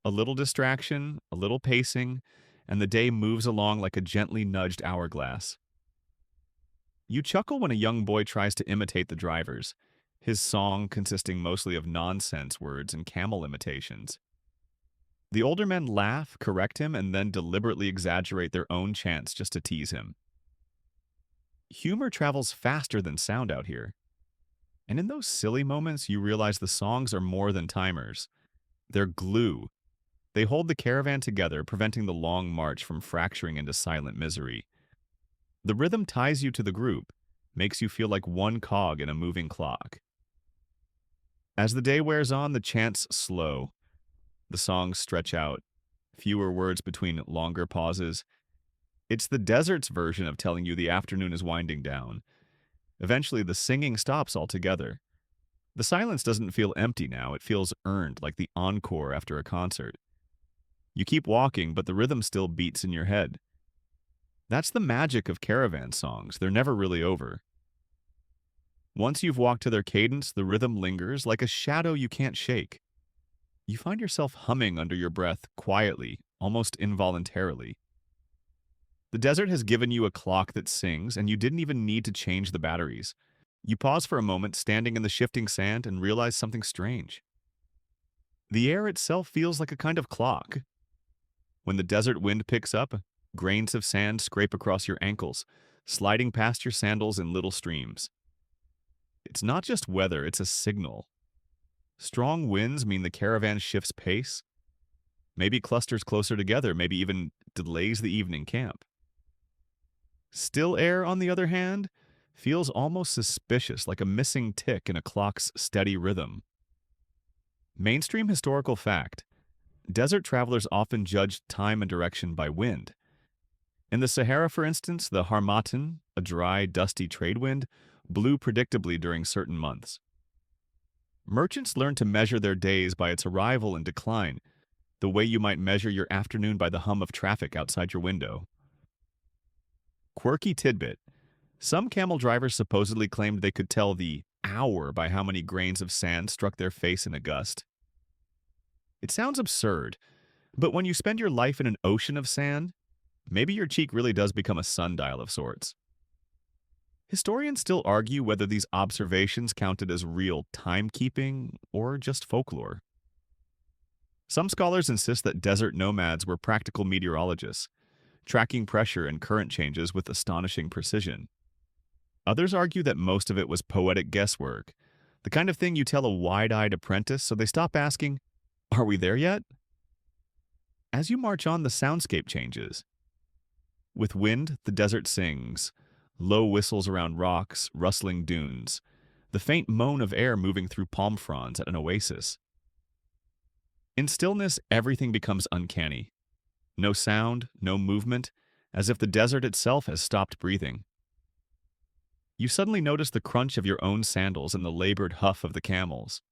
A little distraction, a little pacing, and the day moves along like a gently nudged hourglass. You chuckle when a young boy tries to imitate the drivers, his song consisting mostly of nonsense words and camel imitations. The older men laugh, correct him, and then deliberately exaggerate their own chants just to tease him. Humor travels faster than sound out here. And in those silly moments, you realize the songs are more than timers. They're glue. They hold the caravan together, preventing the long march from fracturing into silent misery. The rhythm ties you to the group, makes you feel like one cog in a moving clock. As the day wears on, the chants slow. The songs stretch out, fewer words between longer pauses. It's the desert's version of telling you the afternoon is winding down. Eventually, the singing stops altogether. The silence doesn't feel empty now, it feels earned, like the encore after a concert. You keep walking, but the rhythm still beats in your head. That's the magic of caravan songs, they're never really over. Once you've walked to their cadence, the rhythm lingers like a shadow you can't shake. You find yourself humming under your breath, quietly, almost involuntarily. The desert has given you a clock that sings, and you didn't even need to change the batteries. You pause for a moment, standing in the shifting sand, and realize something strange. The air itself feels like a kind of clock. When the desert wind picks up, grains of sand scrape across your ankles, sliding past your sandals in little streams. It's not just weather, it's a signal. Strong winds mean the caravan shifts pace, maybe clusters closer together, maybe even delays the evening camp. Still air, on the other hand, feels almost suspicious, like a missing tick in a clock's steady rhythm. Mainstream historical fact: desert travelers often judged time and direction by wind. In the Sahara, for instance, the harmattan, a dry, dusty trade wind, blew predictably during certain months. Merchants learned to measure their days by its arrival and decline, the way you might measure your afternoon by the hum of traffic outside your window. Quirky tidbit. Some camel drivers supposedly claimed they could tell the hour by how many grains of sand struck their face in a gust. It sounds absurd, but when you spend your life in an ocean of sand, maybe your cheek really does become a sundial of sorts. Historians still argue whether these observations counted as real timekeeping or just folklore. Some scholars insist that desert nomads were practical meteorologists, tracking pressure and current changes with astonishing precision. Others argue that most of it was poetic guesswork, the kind of thing you tell a wide-eyed apprentice so they stop asking, "Are we there yet?" As you march on, the soundscape changes. With wind, the desert sings, low whistles around rocks, rustling dunes, the faint moan of air moving through palm fronds at an oasis. In stillness, everything becomes uncanny. No sound, no movement, as if the desert itself has stopped breathing. You suddenly notice the crunch of your own sandals and the labored huff of the camels.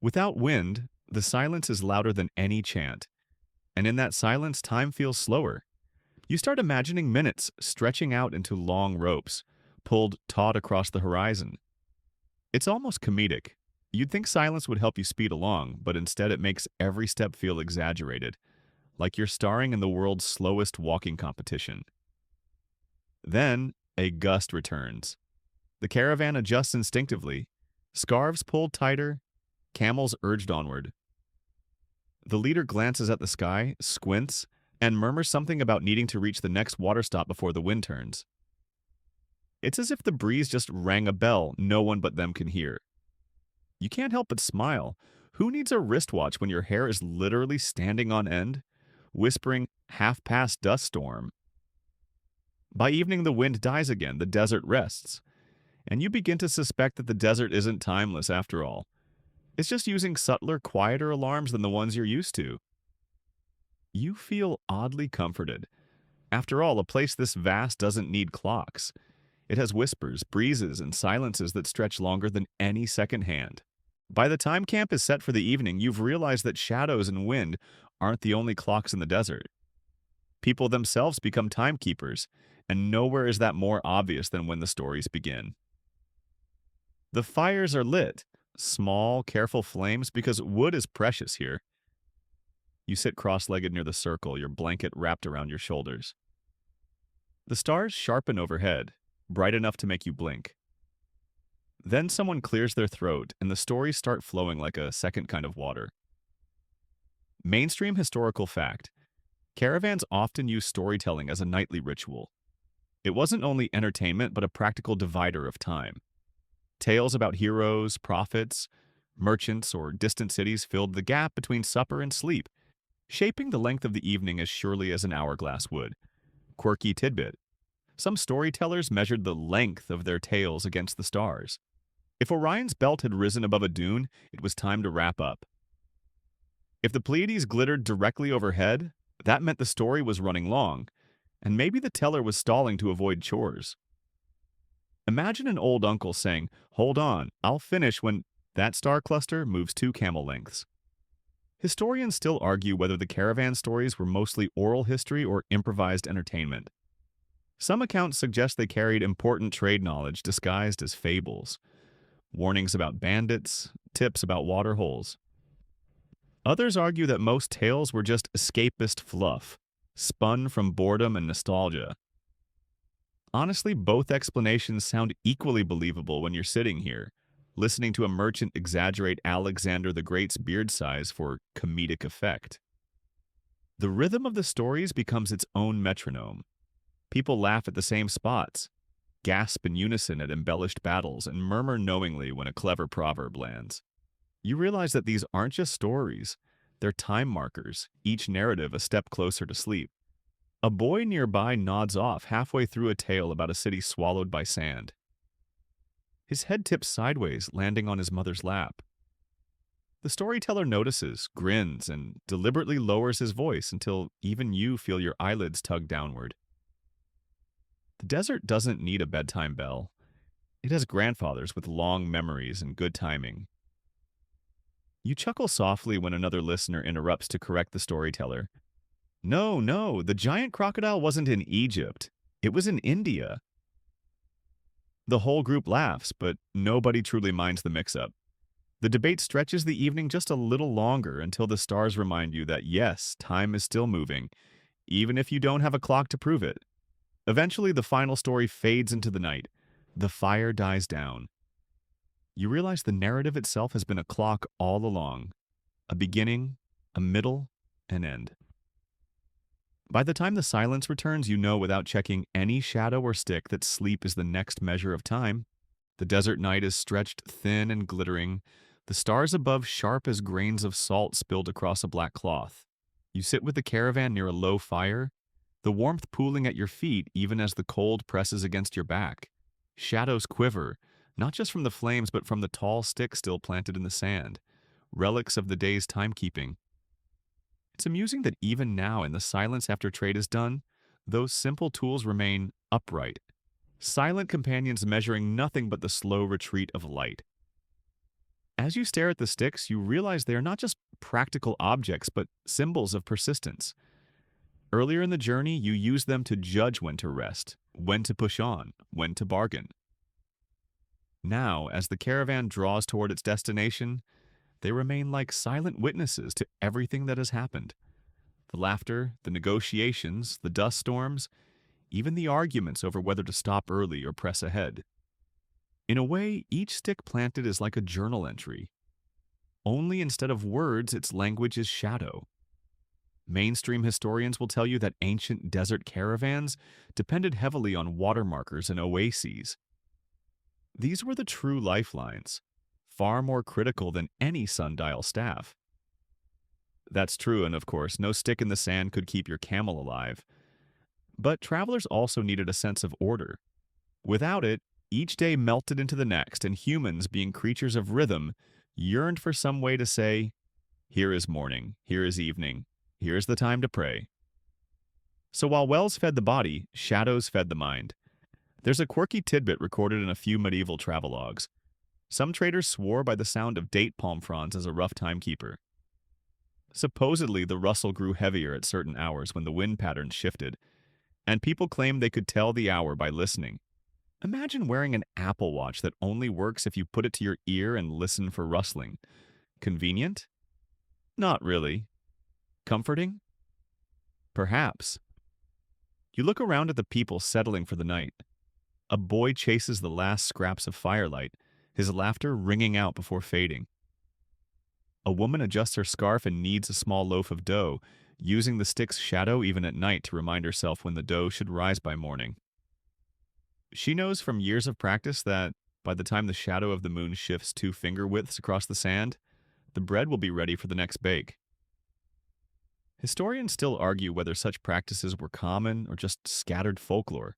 Without wind, the silence is louder than any chant, and in that silence, time feels slower. You start imagining minutes stretching out into long ropes, pulled taut across the horizon. It's almost comedic. You'd think silence would help you speed along, but instead it makes every step feel exaggerated, like you're starring in the world's slowest walking competition. Then, a gust returns. The caravan adjusts instinctively, scarves pulled tighter, camels urged onward. The leader glances at the sky, squints, and murmurs something about needing to reach the next water stop before the wind turns. It's as if the breeze just rang a bell no one but them can hear. You can't help but smile. Who needs a wristwatch when your hair is literally standing on end, whispering half-past dust storm? By evening, the wind dies again, the desert rests, and you begin to suspect that the desert isn't timeless after all. It's just using subtler, quieter alarms than the ones you're used to. You feel oddly comforted. After all, a place this vast doesn't need clocks. It has whispers, breezes, and silences that stretch longer than any second hand. By the time camp is set for the evening, you've realized that shadows and wind aren't the only clocks in the desert. People themselves become timekeepers, and nowhere is that more obvious than when the stories begin. The fires are lit, small, careful flames, because wood is precious here. You sit cross-legged near the circle, your blanket wrapped around your shoulders. The stars sharpen overhead, bright enough to make you blink. Then someone clears their throat, and the stories start flowing like a second kind of water. Mainstream historical fact: caravans often use storytelling as a nightly ritual. It wasn't only entertainment, but a practical divider of time. Tales about heroes, prophets, merchants, or distant cities filled the gap between supper and sleep, shaping the length of the evening as surely as an hourglass would. Quirky tidbit: some storytellers measured the length of their tales against the stars. If Orion's belt had risen above a dune, it was time to wrap up. If the Pleiades glittered directly overhead, that meant the story was running long, and maybe the teller was stalling to avoid chores. Imagine an old uncle saying, "Hold on, I'll finish," when that star cluster moves 2 camel lengths. Historians still argue whether the caravan stories were mostly oral history or improvised entertainment. Some accounts suggest they carried important trade knowledge disguised as fables, warnings about bandits, tips about water holes. Others argue that most tales were just escapist fluff, spun from boredom and nostalgia. Honestly, both explanations sound equally believable when you're sitting here, listening to a merchant exaggerate Alexander the Great's beard size for comedic effect. The rhythm of the stories becomes its own metronome. People laugh at the same spots, gasp in unison at embellished battles, and murmur knowingly when a clever proverb lands. You realize that these aren't just stories, they're time markers, each narrative a step closer to sleep. A boy nearby nods off halfway through a tale about a city swallowed by sand. His head tips sideways, landing on his mother's lap. The storyteller notices, grins, and deliberately lowers his voice until even you feel your eyelids tug downward. The desert doesn't need a bedtime bell. It has grandfathers with long memories and good timing. You chuckle softly when another listener interrupts to correct the storyteller. No, the giant crocodile wasn't in Egypt. It was in India. The whole group laughs, but nobody truly minds the mix-up. The debate stretches the evening just a little longer until the stars remind you that yes, time is still moving, even if you don't have a clock to prove it. Eventually, the final story fades into the night. The fire dies down. You realize the narrative itself has been a clock all along. A beginning, a middle, an end. By the time the silence returns, you know without checking any shadow or stick that sleep is the next measure of time. The desert night is stretched thin and glittering, the stars above sharp as grains of salt spilled across a black cloth. You sit with the caravan near a low fire, the warmth pooling at your feet even as the cold presses against your back. Shadows quiver, not just from the flames but from the tall sticks still planted in the sand, relics of the day's timekeeping. It's amusing that even now, in the silence after trade is done, those simple tools remain upright, silent companions measuring nothing but the slow retreat of light. As you stare at the sticks, you realize they are not just practical objects, but symbols of persistence. Earlier in the journey, you used them to judge when to rest, when to push on, when to bargain. Now, as the caravan draws toward its destination, they remain like silent witnesses to everything that has happened. The laughter, the negotiations, the dust storms, even the arguments over whether to stop early or press ahead. In a way, each stick planted is like a journal entry. Only instead of words, its language is shadow. Mainstream historians will tell you that ancient desert caravans depended heavily on water markers and oases. These were the true lifelines, far more critical than any sundial staff. That's true, and of course, no stick in the sand could keep your camel alive. But travelers also needed a sense of order. Without it, each day melted into the next, and humans, being creatures of rhythm, yearned for some way to say, "Here is morning, here is evening, here is the time to pray." So while wells fed the body, shadows fed the mind. There's a quirky tidbit recorded in a few medieval travelogues. Some traders swore by the sound of date palm fronds as a rough timekeeper. Supposedly, the rustle grew heavier at certain hours when the wind patterns shifted, and people claimed they could tell the hour by listening. Imagine wearing an Apple Watch that only works if you put it to your ear and listen for rustling. Convenient? Not really. Comforting? Perhaps. You look around at the people settling for the night. A boy chases the last scraps of firelight, his laughter ringing out before fading. A woman adjusts her scarf and kneads a small loaf of dough, using the stick's shadow even at night to remind herself when the dough should rise by morning. She knows from years of practice that by the time the shadow of the moon shifts 2 finger widths across the sand, the bread will be ready for the next bake. Historians still argue whether such practices were common or just scattered folklore.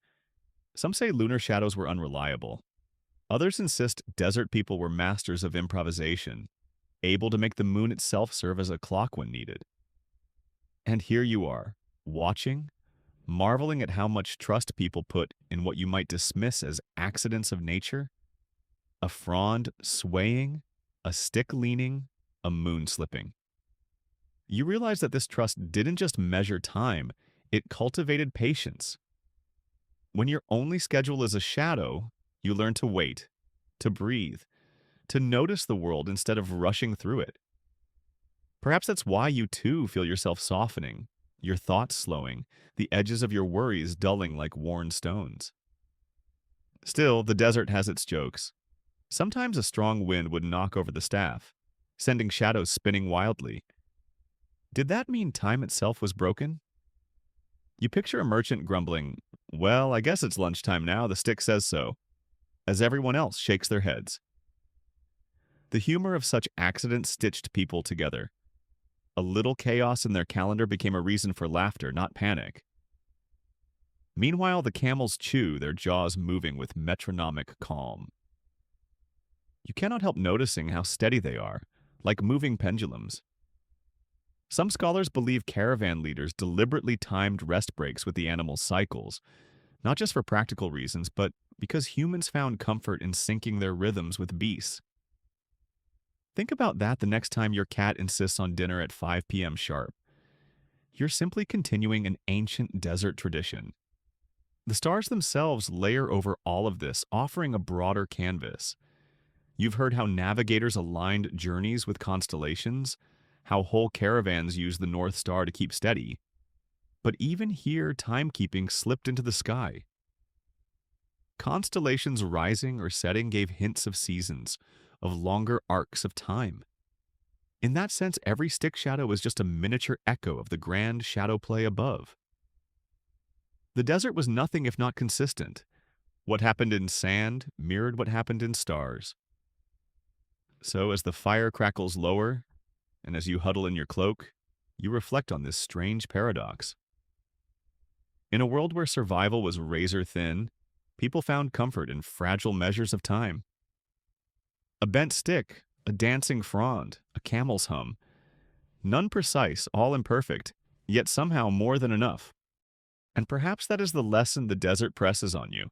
Some say lunar shadows were unreliable. Others insist desert people were masters of improvisation, able to make the moon itself serve as a clock when needed. And here you are, watching, marveling at how much trust people put in what you might dismiss as accidents of nature. A frond swaying, a stick leaning, a moon slipping. You realize that this trust didn't just measure time, it cultivated patience. When your only schedule is a shadow, you learn to wait, to breathe, to notice the world instead of rushing through it. Perhaps that's why you too feel yourself softening, your thoughts slowing, the edges of your worries dulling like worn stones. Still, the desert has its jokes. Sometimes a strong wind would knock over the staff, sending shadows spinning wildly. Did that mean time itself was broken? You picture a merchant grumbling, "Well, I guess it's lunchtime now, the stick says so," as everyone else shakes their heads. The humor of such accidents stitched people together. A little chaos in their calendar became a reason for laughter, not panic. Meanwhile, the camels chew, their jaws moving with metronomic calm. You cannot help noticing how steady they are, like moving pendulums. Some scholars believe caravan leaders deliberately timed rest breaks with the animals' cycles, not just for practical reasons, but because humans found comfort in syncing their rhythms with beasts. Think about that the next time your cat insists on dinner at 5 p.m. sharp. You're simply continuing an ancient desert tradition. The stars themselves layer over all of this, offering a broader canvas. You've heard how navigators aligned journeys with constellations, how whole caravans use the North Star to keep steady. But even here, timekeeping slipped into the sky. Constellations rising or setting gave hints of seasons, of longer arcs of time. In that sense, every stick shadow was just a miniature echo of the grand shadow play above. The desert was nothing if not consistent. What happened in sand mirrored what happened in stars. So as the fire crackles lower, and as you huddle in your cloak, you reflect on this strange paradox. In a world where survival was razor thin, people found comfort in fragile measures of time. A bent stick, a dancing frond, a camel's hum. None precise, all imperfect, yet somehow more than enough. And perhaps that is the lesson the desert presses on you.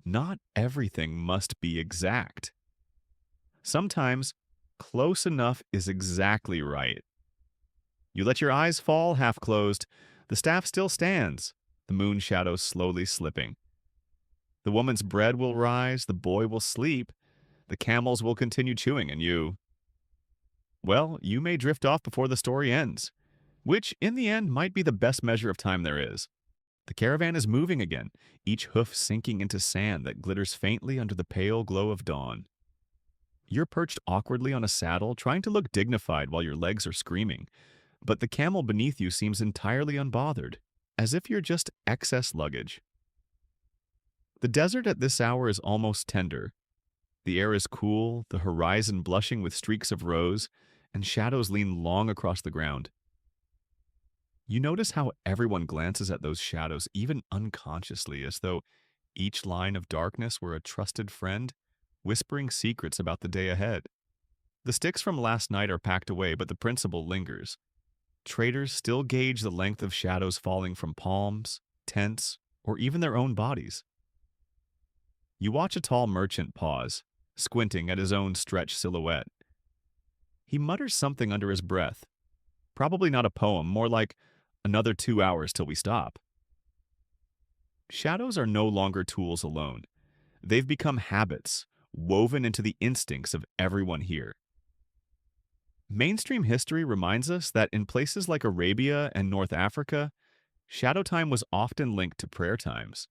Not everything must be exact. Sometimes, close enough is exactly right. You let your eyes fall half closed, the staff still stands, the moon shadows slowly slipping. The woman's bread will rise, the boy will sleep, the camels will continue chewing, and well, you may drift off before the story ends, which in the end might be the best measure of time there is. The caravan is moving again, each hoof sinking into sand that glitters faintly under the pale glow of dawn. You're perched awkwardly on a saddle, trying to look dignified while your legs are screaming, but the camel beneath you seems entirely unbothered, as if you're just excess luggage. The desert at this hour is almost tender. The air is cool, the horizon blushing with streaks of rose, and shadows lean long across the ground. You notice how everyone glances at those shadows, even unconsciously, as though each line of darkness were a trusted friend, whispering secrets about the day ahead. The sticks from last night are packed away, but the principle lingers. Traders still gauge the length of shadows falling from palms, tents, or even their own bodies. You watch a tall merchant pause, squinting at his own stretched silhouette. He mutters something under his breath. Probably not a poem, more like another 2 hours till we stop. Shadows are no longer tools alone. They've become habits, woven into the instincts of everyone here. Mainstream history reminds us that in places like Arabia and North Africa, shadow time was often linked to prayer times.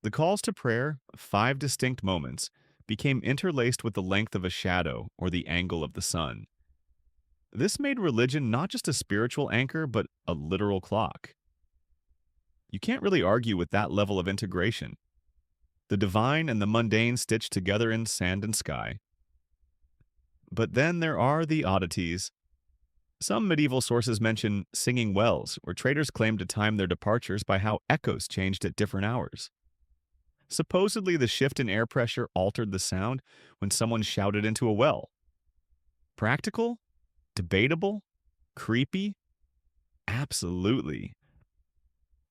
The calls to prayer, 5 distinct moments, became interlaced with the length of a shadow or the angle of the sun. This made religion not just a spiritual anchor, but a literal clock. You can't really argue with that level of integration. The divine and the mundane stitched together in sand and sky. But then there are the oddities. Some medieval sources mention singing wells, where traders claimed to time their departures by how echoes changed at different hours. Supposedly, the shift in air pressure altered the sound when someone shouted into a well. Practical? Debatable? Creepy? Absolutely.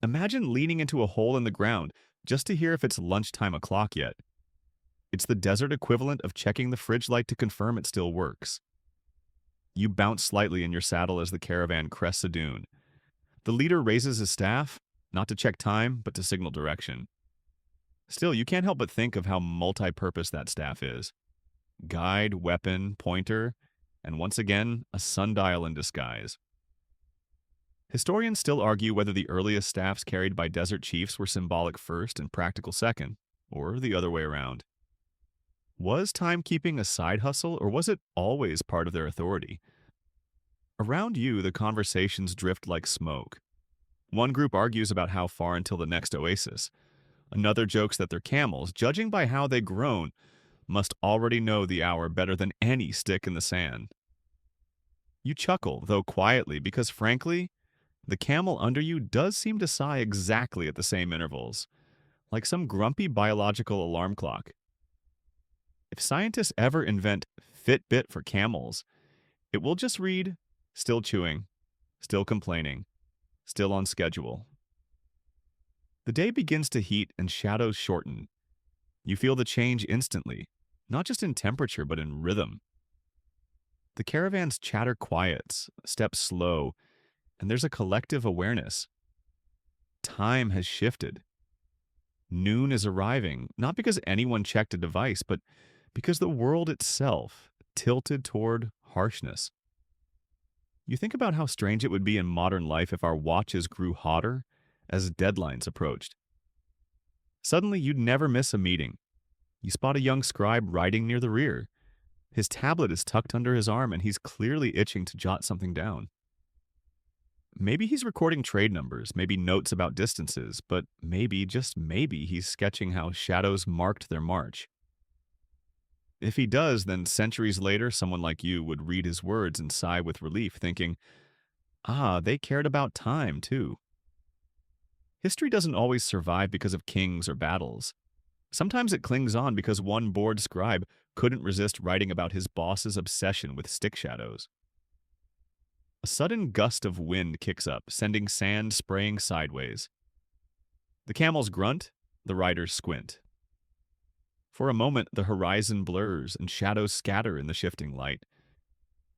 Imagine leaning into a hole in the ground just to hear if it's lunchtime o'clock yet. It's the desert equivalent of checking the fridge light to confirm it still works. You bounce slightly in your saddle as the caravan crests a dune. The leader raises his staff, not to check time, but to signal direction. Still, you can't help but think of how multi-purpose that staff is. Guide, weapon, pointer, and once again, a sundial in disguise. Historians still argue whether the earliest staffs carried by desert chiefs were symbolic first and practical second, or the other way around. Was timekeeping a side hustle, or was it always part of their authority? Around you, the conversations drift like smoke. One group argues about how far until the next oasis. Another jokes that their camels, judging by how they groan, must already know the hour better than any stick in the sand. You chuckle, though quietly, because frankly, the camel under you does seem to sigh exactly at the same intervals, like some grumpy biological alarm clock. If scientists ever invent Fitbit for camels, it will just read, still chewing, still complaining, still on schedule. The day begins to heat and shadows shorten. You feel the change instantly, not just in temperature, but in rhythm. The caravan's chatter quiets, steps slow, and there's a collective awareness. time has shifted. Noon is arriving, not because anyone checked a device, but because the world itself tilted toward harshness. You think about how strange it would be in modern life if our watches grew hotter as deadlines approached. Suddenly, you'd never miss a meeting. You spot a young scribe writing near the rear. His tablet is tucked under his arm and he's clearly itching to jot something down. Maybe he's recording trade numbers, maybe notes about distances, but maybe, just maybe, he's sketching how shadows marked their march. If he does, then centuries later, someone like you would read his words and sigh with relief, thinking, ah, they cared about time, too. History doesn't always survive because of kings or battles. Sometimes it clings on because one bored scribe couldn't resist writing about his boss's obsession with stick shadows. A sudden gust of wind kicks up, sending sand spraying sideways. The camels grunt, the riders squint. For a moment, the horizon blurs and shadows scatter in the shifting light.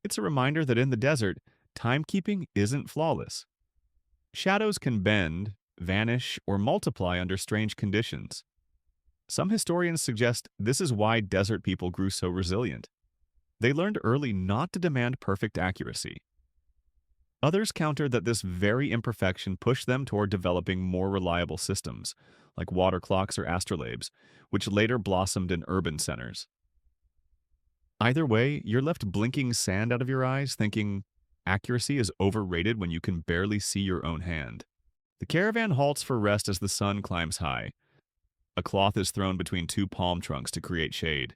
It's a reminder that in the desert, timekeeping isn't flawless. Shadows can bend, vanish, or multiply under strange conditions. Some historians suggest this is why desert people grew so resilient. They learned early not to demand perfect accuracy. Others counter that this very imperfection pushed them toward developing more reliable systems, like water clocks or astrolabes, which later blossomed in urban centers. Either way, you're left blinking sand out of your eyes, thinking accuracy is overrated when you can barely see your own hand. The caravan halts for rest as the sun climbs high. A cloth is thrown between two palm trunks to create shade.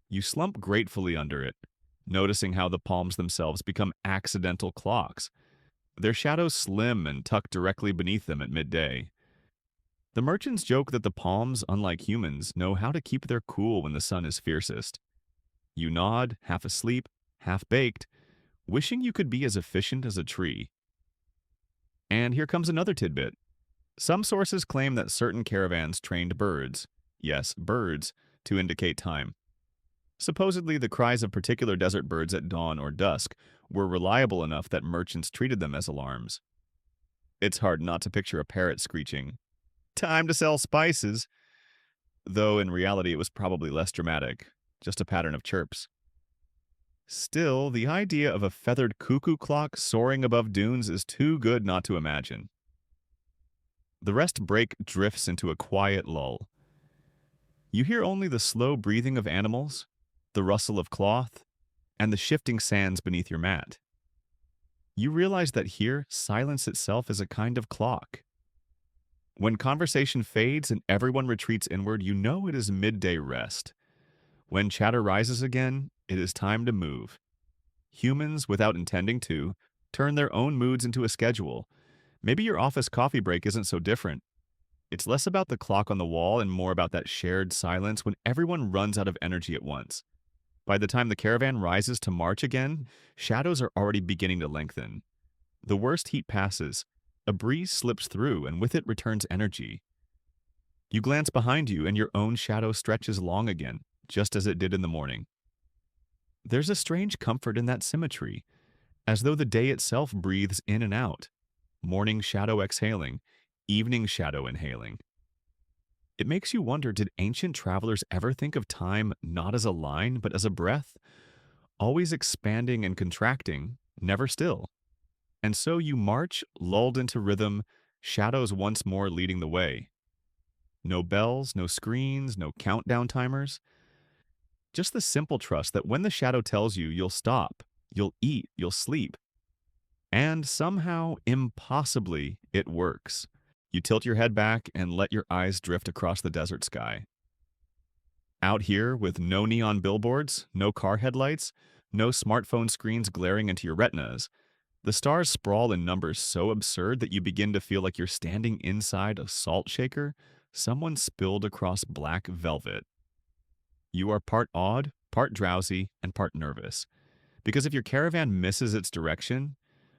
You slump gratefully under it, noticing how the palms themselves become accidental clocks, their shadows slim and tucked directly beneath them at midday. The merchants joke that the palms, unlike humans, know how to keep their cool when the sun is fiercest. You nod, half asleep, half baked, wishing you could be as efficient as a tree. And here comes another tidbit. Some sources claim that certain caravans trained birds, yes, birds, to indicate time. Supposedly, the cries of particular desert birds at dawn or dusk were reliable enough that merchants treated them as alarms. It's hard not to picture a parrot screeching, "Time to sell spices," though in reality it was probably less dramatic, just a pattern of chirps. Still, the idea of a feathered cuckoo clock soaring above dunes is too good not to imagine. The rest break drifts into a quiet lull. You hear only the slow breathing of animals, the rustle of cloth, and the shifting sands beneath your mat. You realize that here, silence itself is a kind of clock. When conversation fades and everyone retreats inward, you know it is midday rest. When chatter rises again, it is time to move. Humans, without intending to, turn their own moods into a schedule. Maybe your office coffee break isn't so different. It's less about the clock on the wall and more about that shared silence when everyone runs out of energy at once. By the time the caravan rises to march again, shadows are already beginning to lengthen. The worst heat passes. A breeze slips through, and with it returns energy. You glance behind you, and your own shadow stretches long again, just as it did in the morning. There's a strange comfort in that symmetry, as though the day itself breathes in and out, morning shadow exhaling, evening shadow inhaling. It makes you wonder, did ancient travelers ever think of time not as a line, but as a breath, always expanding and contracting, never still? And so you march, lulled into rhythm, shadows once more leading the way. No bells, no screens, no countdown timers. Just the simple trust that when the shadow tells you, you'll stop, you'll eat, you'll sleep. And somehow, impossibly, it works. You tilt your head back and let your eyes drift across the desert sky. Out here, with no neon billboards, no car headlights, no smartphone screens glaring into your retinas, the stars sprawl in numbers so absurd that you begin to feel like you're standing inside a salt shaker someone spilled across black velvet. You are part awed, part drowsy, and part nervous. Because if your caravan misses its direction,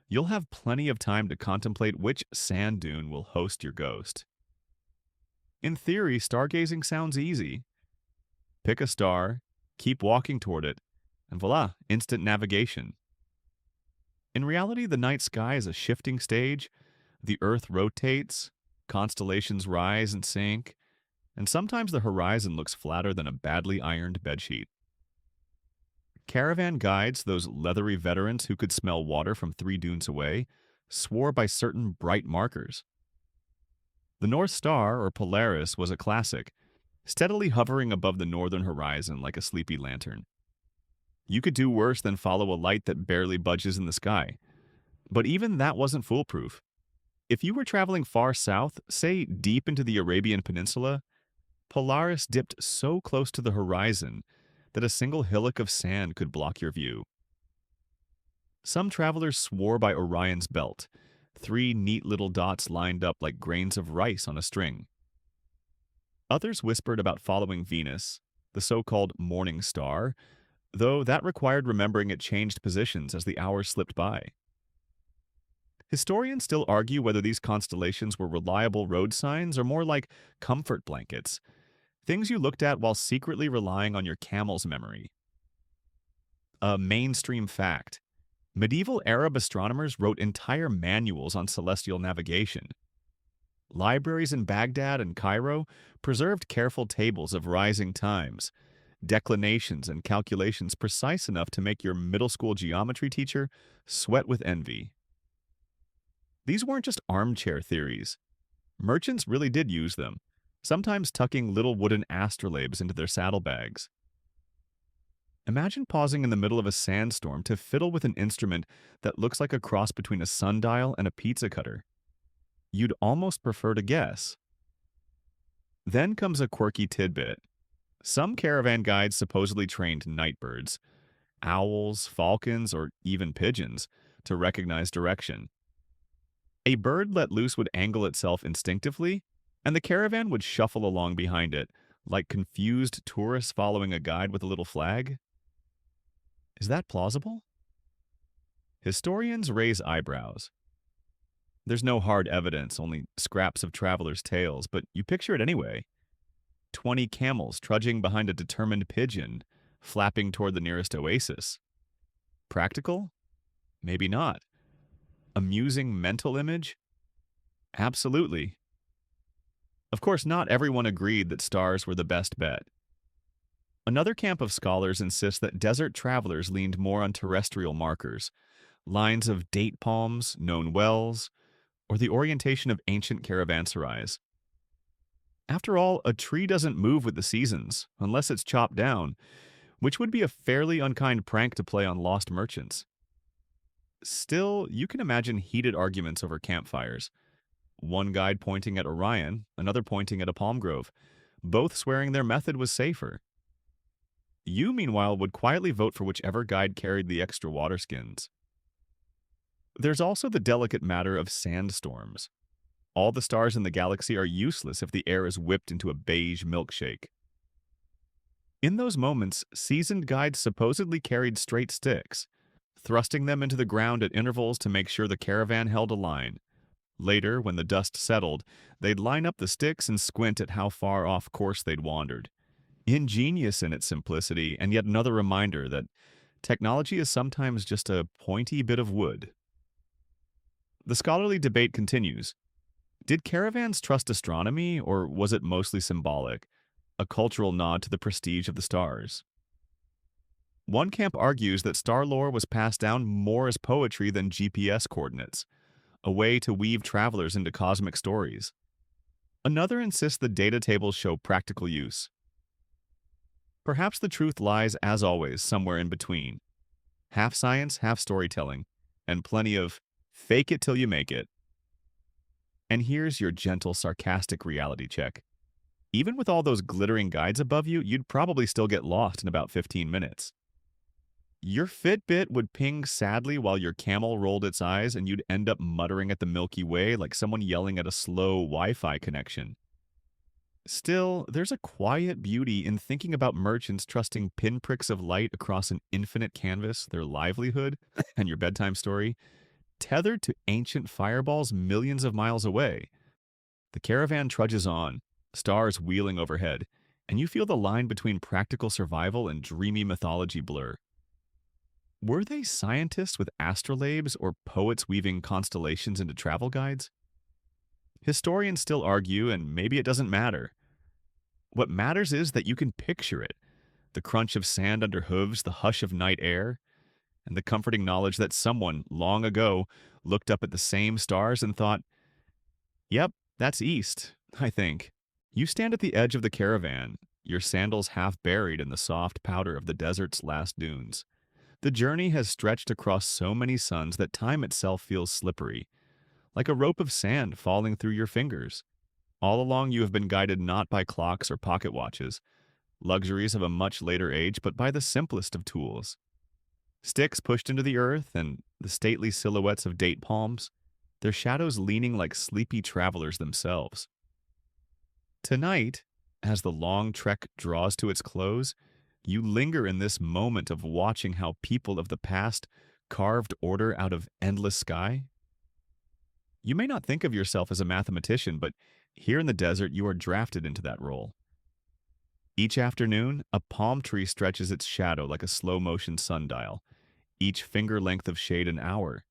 you'll have plenty of time to contemplate which sand dune will host your ghost. In theory, stargazing sounds easy. Pick a star, keep walking toward it, and voila, instant navigation. In reality, the night sky is a shifting stage, The Earth rotates, constellations rise and sink, and sometimes the horizon looks flatter than a badly ironed bedsheet. Caravan guides, those leathery veterans who could smell water from 3 dunes away, swore by certain bright markers. The North Star, or Polaris, was a classic, steadily hovering above the northern horizon like a sleepy lantern. You could do worse than follow a light that barely budges in the sky. But even that wasn't foolproof. If you were traveling far south, say deep into the Arabian Peninsula, Polaris dipped so close to the horizon that a single hillock of sand could block your view. Some travelers swore by Orion's belt, 3 neat little dots lined up like grains of rice on a string. Others whispered about following Venus, the so-called morning star, though that required remembering it changed positions as the hours slipped by. Historians still argue whether these constellations were reliable road signs or more like comfort blankets, things you looked at while secretly relying on your camel's memory. A mainstream fact: medieval Arab astronomers wrote entire manuals on celestial navigation. Libraries in Baghdad and Cairo preserved careful tables of rising times, declinations, and calculations precise enough to make your middle school geometry teacher sweat with envy. These weren't just armchair theories. Merchants really did use them, sometimes tucking little wooden astrolabes into their saddlebags. Imagine pausing in the middle of a sandstorm to fiddle with an instrument that looks like a cross between a sundial and a pizza cutter. You'd almost prefer to guess. Then comes a quirky tidbit. Some caravan guides supposedly trained nightbirds, owls, falcons, or even pigeons, to recognize direction. A bird let loose would angle itself instinctively, and the caravan would shuffle along behind it, like confused tourists following a guide with a little flag. Is that plausible? Historians raise eyebrows. There's no hard evidence, only scraps of travelers' tales, but you picture it anyway. 20 camels trudging behind a determined pigeon, flapping toward the nearest oasis. Practical? Maybe not. Amusing mental image? Absolutely. Of course, not everyone agreed that stars were the best bet. Another camp of scholars insists that desert travelers leaned more on terrestrial markers, lines of date palms, known wells, or the orientation of ancient caravanserais. After all, a tree doesn't move with the seasons, unless it's chopped down, which would be a fairly unkind prank to play on lost merchants. Still, you can imagine heated arguments over campfires. One guide pointing at Orion, another pointing at a palm grove, both swearing their method was safer. You, meanwhile, would quietly vote for whichever guide carried the extra water skins. There's also the delicate matter of sandstorms. All the stars in the galaxy are useless if the air is whipped into a beige milkshake. In those moments, seasoned guides supposedly carried straight sticks, thrusting them into the ground at intervals to make sure the caravan held a line. Later, when the dust settled, they'd line up the sticks and squint at how far off course they'd wandered. Ingenious in its simplicity, and yet another reminder that technology is sometimes just a pointy bit of wood. The scholarly debate continues. Did caravans trust astronomy, or was it mostly symbolic, a cultural nod to the prestige of the stars? One camp argues that star lore was passed down more as poetry than GPS coordinates, a way to weave travelers into cosmic stories. Another insists the data tables show practical use. Perhaps the truth lies, as always, somewhere in between. Half science, half storytelling, and plenty of fake it till you make it. And here's your gentle, sarcastic reality check. Even with all those glittering guides above you, you'd probably still get lost in about 15 minutes. Your Fitbit would ping sadly while your camel rolled its eyes, and you'd end up muttering at the Milky Way like someone yelling at a slow Wi-Fi connection. Still, there's a quiet beauty in thinking about merchants trusting pinpricks of light across an infinite canvas, their livelihood, and your bedtime story, tethered to ancient fireballs millions of miles away. The caravan trudges on, stars wheeling overhead, and you feel the line between practical survival and dreamy mythology blur. Were they scientists with astrolabes or poets weaving constellations into travel guides? Historians still argue, and maybe it doesn't matter. What matters is that you can picture it: the crunch of sand under hooves, the hush of night air, and the comforting knowledge that someone, long ago, looked up at the same stars and thought, yep, that's east, I think. You stand at the edge of the caravan, your sandals half buried in the soft powder of the desert's last dunes. The journey has stretched across so many suns that time itself feels slippery, like a rope of sand falling through your fingers. All along you have been guided not by clocks or pocket watches, luxuries of a much later age, but by the simplest of tools. Sticks pushed into the earth and the stately silhouettes of date palms, their shadows leaning like sleepy travelers themselves. Tonight, as the long trek draws to its close, you linger in this moment of watching how people of the past carved order out of endless sky. You may not think of yourself as a mathematician, but here in the desert you are drafted into that role. Each afternoon, a palm tree stretches its shadow like a slow-motion sundial, each finger length of shade an hour.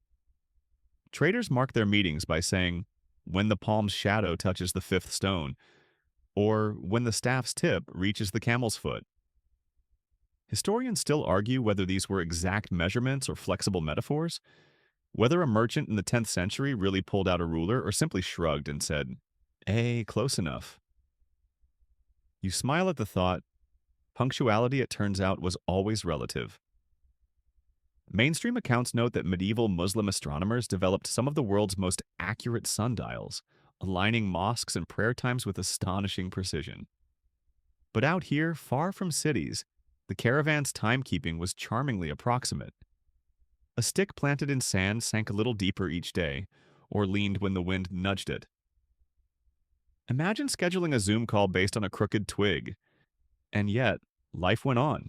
Traders mark their meetings by saying, when the palm's shadow touches the fifth stone, or when the staff's tip reaches the camel's foot. Historians still argue whether these were exact measurements or flexible metaphors, whether a merchant in the 10th century really pulled out a ruler or simply shrugged and said, close enough. You smile at the thought. Punctuality, it turns out, was always relative. Mainstream accounts note that medieval Muslim astronomers developed some of the world's most accurate sundials, aligning mosques and prayer times with astonishing precision. But out here, far from cities, the caravan's timekeeping was charmingly approximate. A stick planted in sand sank a little deeper each day, or leaned when the wind nudged it. Imagine scheduling a Zoom call based on a crooked twig. And yet, life went on.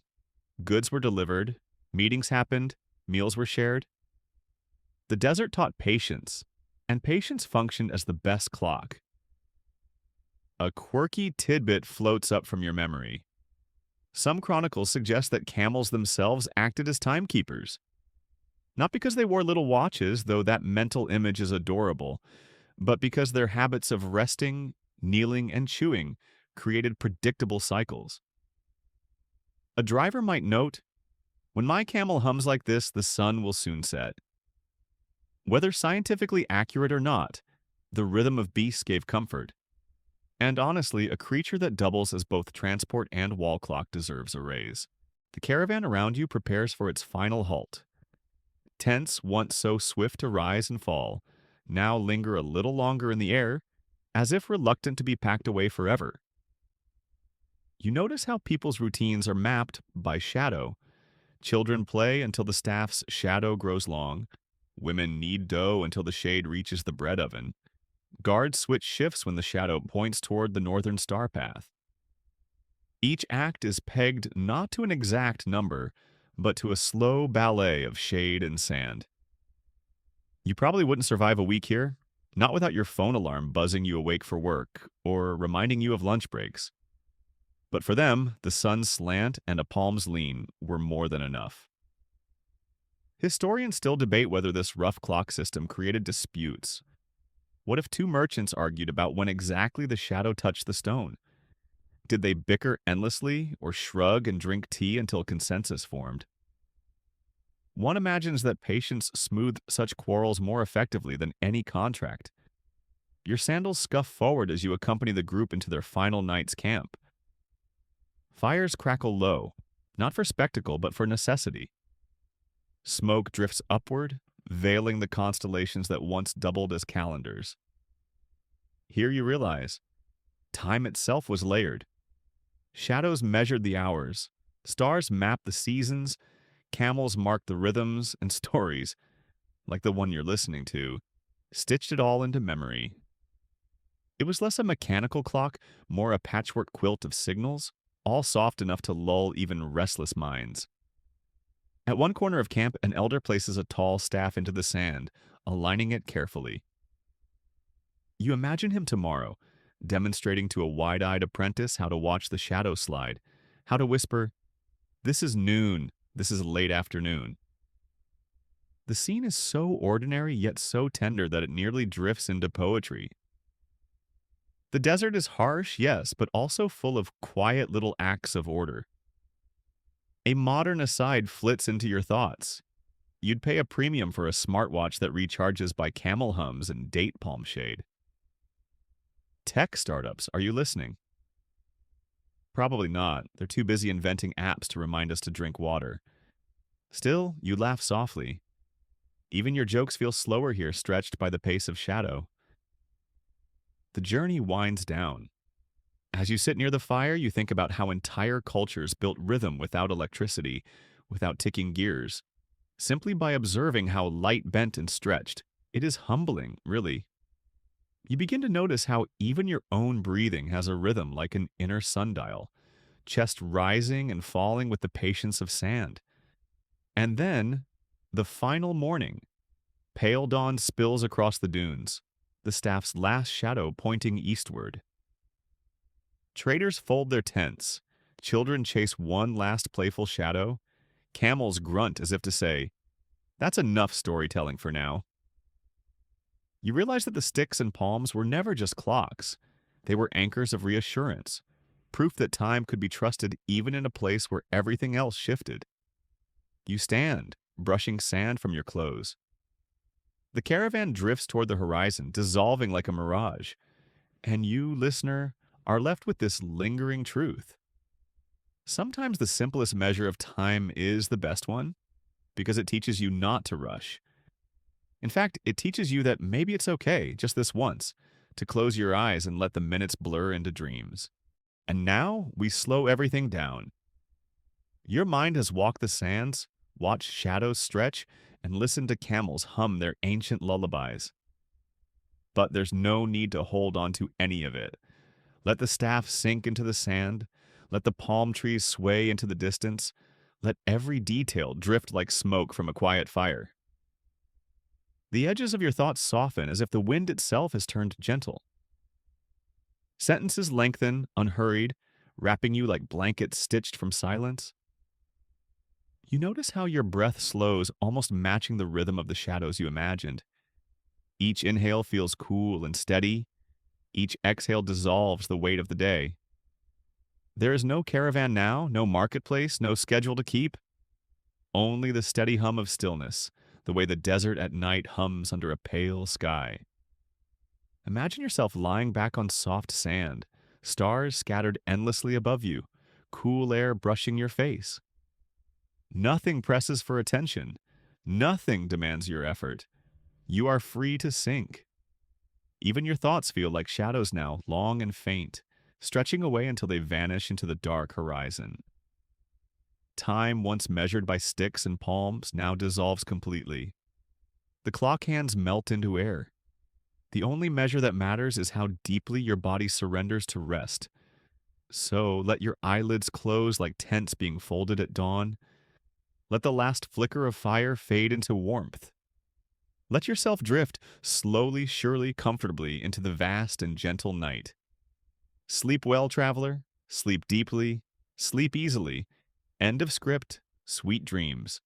Goods were delivered, meetings happened, meals were shared. The desert taught patience, and patience functioned as the best clock. A quirky tidbit floats up from your memory. Some chronicles suggest that camels themselves acted as timekeepers. Not because they wore little watches, though that mental image is adorable, but because their habits of resting, kneeling, and chewing created predictable cycles. A driver might note, when my camel hums like this, the sun will soon set. Whether scientifically accurate or not, the rhythm of beasts gave comfort. And honestly, a creature that doubles as both transport and wall clock deserves a raise. The caravan around you prepares for its final halt. Tents, once so swift to rise and fall, now linger a little longer in the air, as if reluctant to be packed away forever. You notice how people's routines are mapped by shadow. Children play until the staff's shadow grows long. Women knead dough until the shade reaches the bread oven. Guards switch shifts when the shadow points toward the northern star path. Each act is pegged not to an exact number, but to a slow ballet of shade and sand. You probably wouldn't survive a week here, not without your phone alarm buzzing you awake for work or reminding you of lunch breaks. But for them, the sun's slant and a palm's lean were more than enough. Historians still debate whether this rough clock system created disputes. What if two merchants argued about when exactly the shadow touched the stone? Did they bicker endlessly or shrug and drink tea until consensus formed? One imagines that patience smoothed such quarrels more effectively than any contract. Your sandals scuff forward as you accompany the group into their final night's camp. Fires crackle low, not for spectacle but for necessity. Smoke drifts upward, veiling the constellations that once doubled as calendars. Here you realize, time itself was layered. Shadows measured the hours, stars mapped the seasons, camels marked the rhythms, and stories, like the one you're listening to, stitched it all into memory. It was less a mechanical clock, more a patchwork quilt of signals, all soft enough to lull even restless minds. At one corner of camp, an elder places a tall staff into the sand, aligning it carefully. You imagine him tomorrow, demonstrating to a wide-eyed apprentice how to watch the shadow slide, how to whisper, "This is noon, this is late afternoon." The scene is so ordinary yet so tender that it nearly drifts into poetry. The desert is harsh, yes, but also full of quiet little acts of order. A modern aside flits into your thoughts. You'd pay a premium for a smartwatch that recharges by camel hums and date palm shade. Tech startups, are you listening? Probably not. They're too busy inventing apps to remind us to drink water. Still, you laugh softly. Even your jokes feel slower here, stretched by the pace of shadow. The journey winds down. As you sit near the fire, you think about how entire cultures built rhythm without electricity, without ticking gears, simply by observing how light bent and stretched. It is humbling, really. You begin to notice how even your own breathing has a rhythm like an inner sundial, chest rising and falling with the patience of sand. And then, the final morning. Pale dawn spills across the dunes, the staff's last shadow pointing eastward. Traders fold their tents, children chase one last playful shadow, camels grunt as if to say, "That's enough storytelling for now." You realize that the sticks and palms were never just clocks. They were anchors of reassurance, proof that time could be trusted even in a place where everything else shifted. You stand, brushing sand from your clothes. The caravan drifts toward the horizon, dissolving like a mirage, and you, listener, are left with this lingering truth. Sometimes the simplest measure of time is the best one, because it teaches you not to rush. In fact, it teaches you that maybe it's okay, just this once, to close your eyes and let the minutes blur into dreams. And now we slow everything down. Your mind has walked the sands, watched shadows stretch, and listened to camels hum their ancient lullabies. But there's no need to hold on to any of it. Let the staff sink into the sand. Let the palm trees sway into the distance. Let every detail drift like smoke from a quiet fire. The edges of your thoughts soften as if the wind itself has turned gentle. Sentences lengthen, unhurried, wrapping you like blankets stitched from silence. You notice how your breath slows, almost matching the rhythm of the shadows you imagined. Each inhale feels cool and steady. Each exhale dissolves the weight of the day. There is no caravan now, no marketplace, no schedule to keep. Only the steady hum of stillness, the way the desert at night hums under a pale sky. Imagine yourself lying back on soft sand, stars scattered endlessly above you, cool air brushing your face. Nothing presses for attention. Nothing demands your effort. You are free to sink. Even your thoughts feel like shadows now, long and faint, stretching away until they vanish into the dark horizon. Time, once measured by sticks and palms, now dissolves completely. The clock hands melt into air. The only measure that matters is how deeply your body surrenders to rest. So let your eyelids close like tents being folded at dawn. Let the last flicker of fire fade into warmth. Let yourself drift, slowly, surely, comfortably, into the vast and gentle night. Sleep well, traveler. Sleep deeply. Sleep easily. End of script. Sweet dreams.